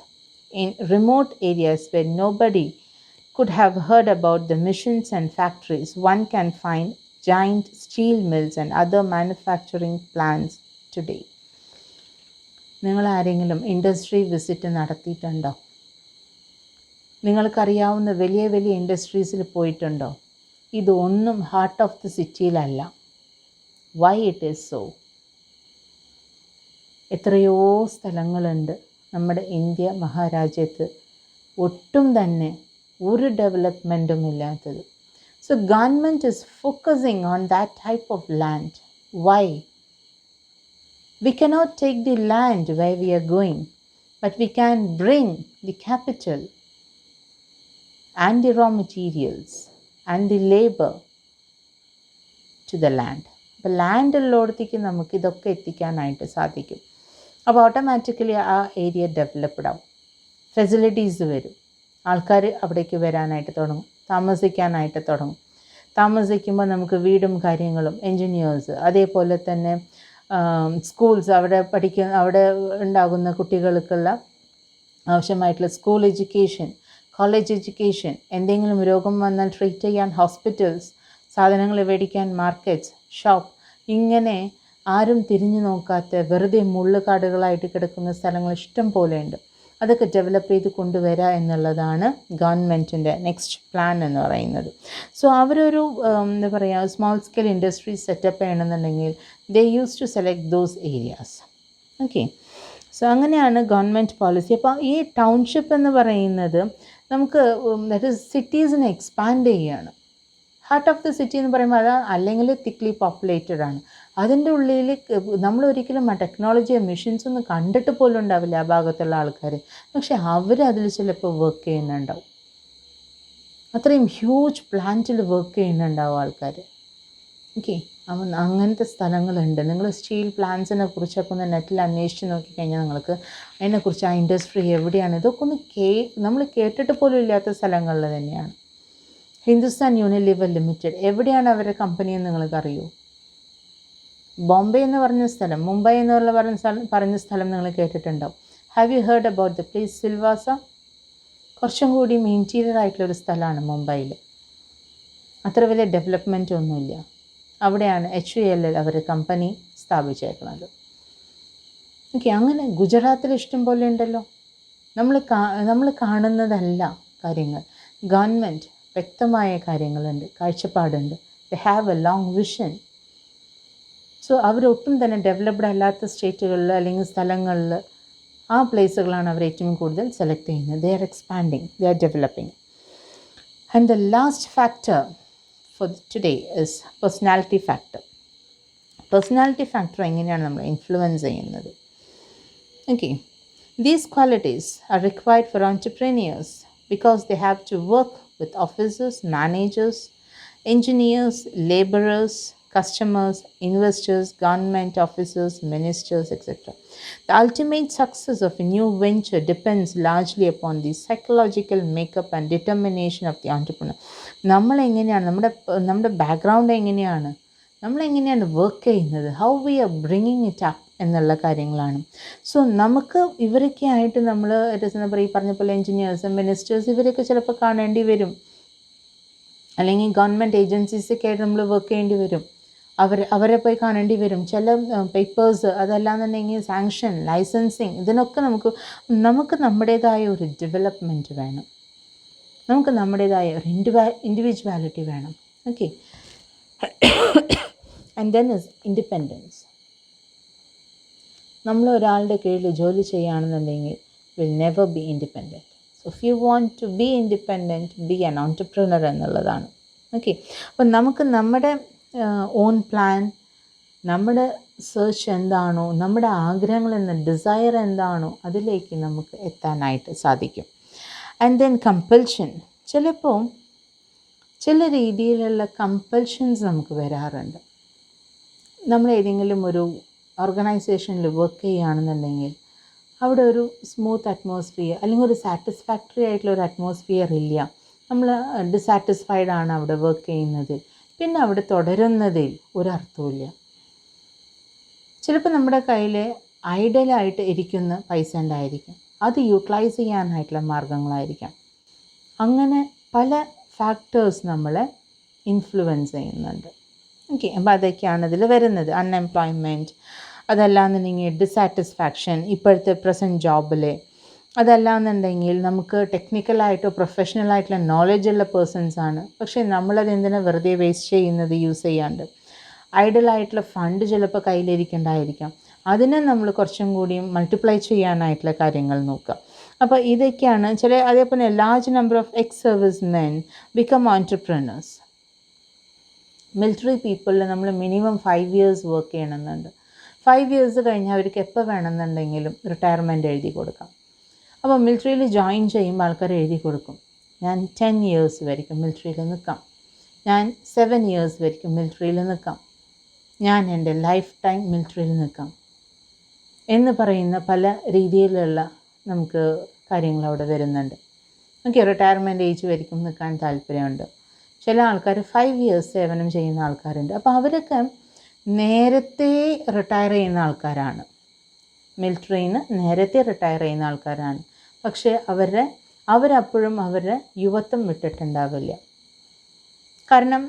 In remote areas where nobody could have heard about the missions and factories, one can find giant steel mills and other manufacturing plants today. നിങ്ങൾ ആരെങ്കിലും industry visit നടത്തിയിട്ടുണ്ടോ? നിങ്ങൾക്കറിയാവുന്ന വലിയ വലിയ ഇൻഡസ്ട്രീസിൽ പോയിട്ടുണ്ടോ? ഇതൊന്നും heart of the സിറ്റിയിലല്ല. Why it is so? എത്രയോ സ്ഥലങ്ങളുണ്ട് നമ്മുടെ ഇന്ത്യ മഹാരാജ്യത്ത് ഒട്ടും തന്നെ ഒരു ഡെവലപ്മെൻറ്റും ഇല്ലാത്തത്. So government is focusing on that type of land. Why? We cannot take the land why we are going, but we can bring the capital and the raw materials and the labour to the land. അപ്പോൾ land ഉള്ളിടത്തേക്ക് നമുക്ക് ഇതൊക്കെ എത്തിക്കാനായിട്ട് സാധിക്കും. അപ്പോൾ automatically ആ area developed ആവും, facilities വരും, ആൾക്കാർ അവിടേക്ക് വരാനായിട്ട് തുടങ്ങും, താമസിക്കാനായിട്ട് തുടങ്ങും. താമസിക്കുമ്പോൾ നമുക്ക് വീടും കാര്യങ്ങളും, എൻജിനീയേഴ്സ്, അതേപോലെ തന്നെ സ്കൂൾസ്, അവിടെ ഉണ്ടാകുന്ന കുട്ടികൾക്കുള്ള ആവശ്യമായിട്ടുള്ള സ്കൂൾ എഡ്യൂക്കേഷൻ, കോളേജ് എഡ്യൂക്കേഷൻ, എന്തെങ്കിലും രോഗം വന്നാൽ ട്രീറ്റ് ചെയ്യാൻ ഹോസ്പിറ്റൽസ്, സാധനങ്ങൾ മേടിക്കാൻ മാർക്കറ്റ്സ്, ഷോപ്പ്, ഇങ്ങനെ ആരും തിരിഞ്ഞു നോക്കാത്ത വെറുതെ മുള്ളുകാടുകളായിട്ട് കിടക്കുന്ന സ്ഥലങ്ങൾ ഇഷ്ടം പോലെയുണ്ട്. അതൊക്കെ ഡെവലപ്പ് ചെയ്ത് കൊണ്ടുവരിക എന്നുള്ളതാണ് ഗവൺമെൻറ്റിൻ്റെ നെക്സ്റ്റ് പ്ലാൻ എന്ന് പറയുന്നത്. സോ അവരൊരു എന്താ പറയുക, സ്മോൾ സ്കെയിൽ ഇൻഡസ്ട്രീസ് സെറ്റപ്പ് ചെയ്യണമെന്നുണ്ടെങ്കിൽ they use to select those areas. Okay. So അങ്ങനെയാണ് ഗവൺമെൻറ് പോളിസി. അപ്പോൾ ഈ ടൗൺഷിപ്പ് എന്ന് പറയുന്നത് നമുക്ക് ദാറ്റ് ഈസ് സിറ്റീസിനെ എക്സ്പാൻഡ് ചെയ്യുകയാണ്. ഹാർട്ട് ഓഫ് ദി സിറ്റി എന്ന് പറയുമ്പോൾ അത് അല്ലെങ്കിൽ തിക്ലി പോപ്പുലേറ്റഡ് ആണ്. അതിൻ്റെ ഉള്ളിൽ നമ്മൾ ഒരിക്കലും ആ ടെക്നോളജിയോ മെഷീൻസ് ഒന്നും കണ്ടിട്ട് പോലും ഉണ്ടാവില്ല ആ ഭാഗത്തുള്ള ആൾക്കാർ. പക്ഷെ അവരതിൽ ചിലപ്പോൾ വർക്ക് ചെയ്യുന്നുണ്ടാവും, അത്രയും ഹ്യൂജ് പ്ലാന്റിൽ വർക്ക് ചെയ്യുന്നുണ്ടാവും ആൾക്കാർ. ഓക്കെ. അങ്ങനത്തെ സ്ഥലങ്ങളുണ്ട്. നിങ്ങൾ സ്റ്റീൽ പ്ലാന്റ്സിനെ കുറിച്ചൊക്കെ ഒന്ന് നെറ്റിൽ അന്വേഷിച്ച് നോക്കിക്കഴിഞ്ഞാൽ നിങ്ങൾക്ക് അതിനെക്കുറിച്ച്, ആ ഇൻഡസ്ട്രി എവിടെയാണ്, ഇതൊക്കെ ഒന്ന് നമ്മൾ കേട്ടിട്ട് പോലും ഇല്ലാത്ത സ്ഥലങ്ങളിൽ തന്നെയാണ്. ഹിന്ദുസ്ഥാൻ യൂണിലിവർ ലിമിറ്റഡ്, എവിടെയാണ് അവരുടെ കമ്പനിയെന്ന് നിങ്ങൾക്കറിയോ? ബോംബെ എന്ന് പറഞ്ഞ സ്ഥലം, മുംബൈ എന്നുള്ള പറഞ്ഞ സ്ഥലം നിങ്ങൾ കേട്ടിട്ടുണ്ടാവും. Have you heard about the place Silvassa? കുറച്ചും കൂടി ഇൻറ്റീരിയർ ആയിട്ടുള്ളൊരു സ്ഥലമാണ് മുംബൈയിൽ. അത്ര വലിയ ഡെവലപ്മെൻറ്റ് ഒന്നുമില്ല. അവിടെയാണ് HUL അവർ കമ്പനി സ്ഥാപിച്ചേക്കുന്നത്. ഓക്കെ. അങ്ങനെ ഗുജറാത്തിൽ ഇഷ്ടം പോലെ ഉണ്ടല്ലോ. നമ്മൾ കാണുന്നതല്ല കാര്യങ്ങൾ. ഗവൺമെൻറ് വ്യക്തമായ കാര്യങ്ങളുണ്ട്, കാഴ്ചപ്പാടുണ്ട്. They have a long vision. So അവരൊട്ടും തന്നെ ഡെവലപ്ഡ് അല്ലാത്ത സ്റ്റേറ്റുകളിൽ അല്ലെങ്കിൽ സ്ഥലങ്ങളിൽ ആ പ്ലേസുകളാണ് അവർ ഏറ്റവും കൂടുതൽ സെലക്ട് ചെയ്യുന്നത്. They are expanding, they are developing. And the last factor for today is personality factor. Personality factor എങ്ങനെയാണ് നമ്മൾ ഇൻഫ്ലുവൻസ് ചെയ്യുന്നത്? Okay, these qualities are required for entrepreneurs because they have to work with officers, managers, engineers, laborers, customers, investors, government officers, ministers, etc. The ultimate success of a new venture depends largely upon the psychological makeup and determination of the entrepreneur. നമ്മൾ എങ്ങനെയാണ് നമ്മുടെ background എങ്ങനെയാണ്, നമ്മളെങ്ങനെയാണ് work ചെയ്യുന്നത്, how we R bringing it up എന്നുള്ള കാര്യങ്ങളാണ്. So നമുക്ക് ഇവരൊക്കെ ആയിട്ട് നമ്മൾ എന്താ പറയുക, ഈ പറഞ്ഞ പോലെ എൻജിനീയേഴ്സ്, മിനിസ്റ്റേഴ്സ്, ഇവരൊക്കെ ചിലപ്പോൾ കാണേണ്ടി വരും. അല്ലെങ്കിൽ ഗവൺമെൻറ് ഏജൻസീസൊക്കെ ആയിട്ട് നമ്മൾ വർക്ക് ചെയ്യേണ്ടി വരും. അവരെ പോയി കാണേണ്ടി വരും. ചില പേപ്പേഴ്സ്, അതല്ലാന്നുണ്ടെങ്കിൽ സാങ്ഷൻ, ലൈസൻസിങ്, ഇതിനൊക്കെ നമുക്ക് നമ്മുടേതായ ഒരു ഡെവലപ്മെൻറ്റ് വേണം. നമുക്ക് നമ്മുടേതായ ഒരു ഇൻഡിവിജ്വാലിറ്റി വേണം. Okay, and then is independence. നമ്മൾ ഒരാളുടെ കീഴിൽ ജോലി ചെയ്യുകയാണെന്നുണ്ടെങ്കിൽ will never be independent. So if you want to be independent, be an entrepreneur എന്നുള്ളതാണ്. ഓക്കെ, അപ്പം നമുക്ക് നമ്മുടെ ഓൺ പ്ലാൻ, നമ്മുടെ സെർച്ച് എന്താണോ, നമ്മുടെ ആഗ്രഹങ്ങൾ ഡിസയർ എന്താണോ, അതിലേക്ക് നമുക്ക് എത്താനായിട്ട് സാധിക്കും. And then compulsion. ചിലപ്പോൾ ചില രീതിയിലുള്ള കമ്പൽഷൻസ് നമുക്ക് വരാറുണ്ട്. നമ്മൾ ഏതെങ്കിലും ഒരു ഓർഗനൈസേഷനിൽ വർക്ക് ചെയ്യുകയാണെന്നുണ്ടെങ്കിൽ അവിടെ ഒരു സ്മൂത്ത് അറ്റ്മോസ്ഫിയർ അല്ലെങ്കിൽ ഒരു സാറ്റിസ്ഫാക്ടറി ആയിട്ടുള്ള ഒരു അറ്റ്മോസ്ഫിയർ ഇല്ല, നമ്മൾ ഡിസാറ്റിസ്ഫൈഡ് ആണ് അവിടെ വർക്ക് ചെയ്യുന്നത്, പിന്നെ അവിടെ തുടരുന്നതിൽ ഒരർത്ഥമില്ല. ചിലപ്പോൾ നമ്മുടെ കയ്യിൽ ഐഡലായിട്ട് ഇരിക്കുന്ന പൈസ ഉണ്ടായിരിക്കും, അത് യൂട്ടിലൈസ് ചെയ്യാനായിട്ടുള്ള മാർഗങ്ങളായിരിക്കാം. അങ്ങനെ പല ഫാക്ടേഴ്സ് നമ്മളെ ഇൻഫ്ലുവൻസ് ചെയ്യുന്നുണ്ട്. ഓക്കെ, അപ്പോൾ അതൊക്കെയാണ് ഇതിൽ വരുന്നത്. അൺഎംപ്ലോയ്മെൻറ്റ്, അതല്ലാന്നുണ്ടെങ്കിൽ ഡിസാറ്റിസ്ഫാക്ഷൻ ഇപ്പോഴത്തെ പ്രസൻറ്റ് ജോബിൽ, അതല്ലാന്നുണ്ടെങ്കിൽ നമുക്ക് ടെക്നിക്കലായിട്ടോ പ്രൊഫഷണലായിട്ടുള്ള നോളജുള്ള പേഴ്സൺസാണ്, പക്ഷേ നമ്മളത് എന്തിനാണ് വെറുതെ വേസ്റ്റ് ചെയ്യുന്നത് യൂസ് ചെയ്യാണ്ട്. ഐഡലായിട്ടുള്ള ഫണ്ട് ചിലപ്പോൾ കയ്യിലിരിക്കേണ്ടായിരിക്കാം, അതിനെ നമ്മൾ കുറച്ചും കൂടിയും മൾട്ടിപ്ലൈ ചെയ്യാനായിട്ടുള്ള കാര്യങ്ങൾ നോക്കുക. അപ്പോൾ ഇതൊക്കെയാണ് അതേപോലെ large number of ex servicemen become entrepreneurs. Military പീപ്പിളിൽ നമ്മൾ മിനിമം 5 years വർക്ക് ചെയ്യണമെന്നുണ്ട്. 5 years കഴിഞ്ഞാൽ അവർക്ക് എപ്പോൾ വേണമെന്നുണ്ടെങ്കിലും റിട്ടയർമെൻറ്റ് എഴുതി കൊടുക്കാം. അപ്പോൾ മിലിറ്ററിയിൽ ജോയിൻ ചെയ്യുമ്പോൾ ആൾക്കാർ എഴുതി കൊടുക്കും, ഞാൻ 10 years വരെയും മിലിറ്ററിയിൽ നിൽക്കാം, ഞാൻ 7 years വരെയും മിലിറ്ററിയിൽ നിൽക്കാം, ഞാൻ എൻ്റെ ലൈഫ് ടൈം മിലിറ്ററിയിൽ നിൽക്കാം എന്ന് പറയുന്ന പല രീതിയിലുള്ള നമുക്ക് കാര്യങ്ങൾ അവിടെ വരുന്നുണ്ട്. ഓക്കെ, റിട്ടയർമെൻറ്റ് ഏജ് വരെയും നിൽക്കാൻ താല്പര്യമുണ്ട്. ചില ആൾക്കാർ 5 years സേവനം ചെയ്യുന്ന ആൾക്കാരുണ്ട്. അപ്പോൾ അവരൊക്കെ നേരത്തെ റിട്ടയർ ചെയ്യുന്ന ആൾക്കാരാണ്, മിലിറ്ററിയിൽ നിന്ന് നേരത്തെ റിട്ടയർ ചെയ്യുന്ന ആൾക്കാരാണ്. പക്ഷേ അവരപ്പോഴും അവരുടെ യുവത്വം വിട്ടിട്ടുണ്ടാവില്ല. കാരണം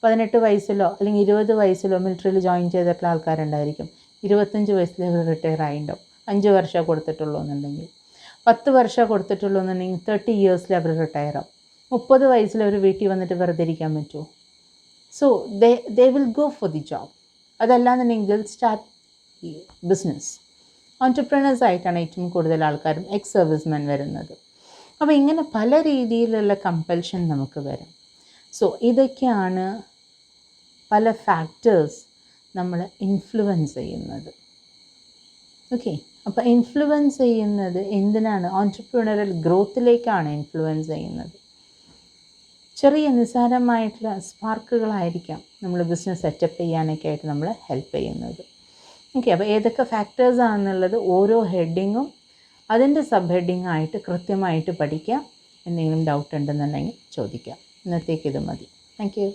18 വയസ്സിലോ അല്ലെങ്കിൽ 20 വയസ്സിലോ മിലിറ്ററിയിൽ ജോയിൻ ചെയ്തിട്ടുള്ള ആൾക്കാരുണ്ടായിരിക്കും. 25 വയസ്സിൽ അവർ റിട്ടയർ ആയിട്ടുണ്ടാവും. 5 വർഷം കൊടുത്തിട്ടുള്ളൂ എന്നുണ്ടെങ്കിൽ, 10 വർഷം കൊടുത്തിട്ടുള്ളൂ എന്നുണ്ടെങ്കിൽ 30 years അവർ റിട്ടയർ ആവും. 30 വയസ്സിൽ അവർ വീട്ടിൽ വന്നിട്ട് വെറുതെ ഇരിക്കാൻ പറ്റുമോ? So they will go for the job. അതല്ലാന്നുണ്ടെങ്കിൽ ദിൽ സ്റ്റാർട്ട് ബിസിനസ്. ഓൺടർപ്രണേഴ്സ് ആയിട്ടാണ് ഏറ്റവും കൂടുതൽ ആൾക്കാരും എക്സ് സർവീസ്മെൻ വരുന്നത്. അപ്പോൾ ഇങ്ങനെ പല രീതിയിലുള്ള കമ്പൽഷൻ നമുക്ക് വരും. സോ ഇതൊക്കെയാണ് പല ഫാക്ടേഴ്സ് നമ്മളെ ഇൻഫ്ലുവൻസ് ചെയ്യുന്നത്. ഓക്കെ, അപ്പോൾ ഇൻഫ്ലുവൻസ് ചെയ്യുന്നത് എന്തിനാണ്? ഓൺടർപ്രണറൽ ഗ്രോത്തിലേക്കാണ് ഇൻഫ്ലുവൻസ് ചെയ്യുന്നത്. ചെറിയ നിസ്സാരമായിട്ടുള്ള സ്പാർക്കുകളായിരിക്കാം നമ്മൾ ബിസിനസ് സെറ്റപ്പ് ചെയ്യാനൊക്കെ ആയിട്ട് നമ്മളെ ഹെൽപ്പ് ചെയ്യുന്നത്. ഓക്കെ, അപ്പോൾ ഏതൊക്കെ ഫാക്ടേഴ്സാണെന്നുള്ളത് ഓരോ ഹെഡിങ്ങും അതിൻ്റെ സബ് ഹെഡിങ്ങായിട്ട് കൃത്യമായിട്ട് പഠിക്കുക. എന്തെങ്കിലും ഡൗട്ട് ഉണ്ടെന്നുണ്ടെങ്കിൽ ചോദിക്കാം. ഇന്നത്തേക്ക് ഇത് മതി. Thank you.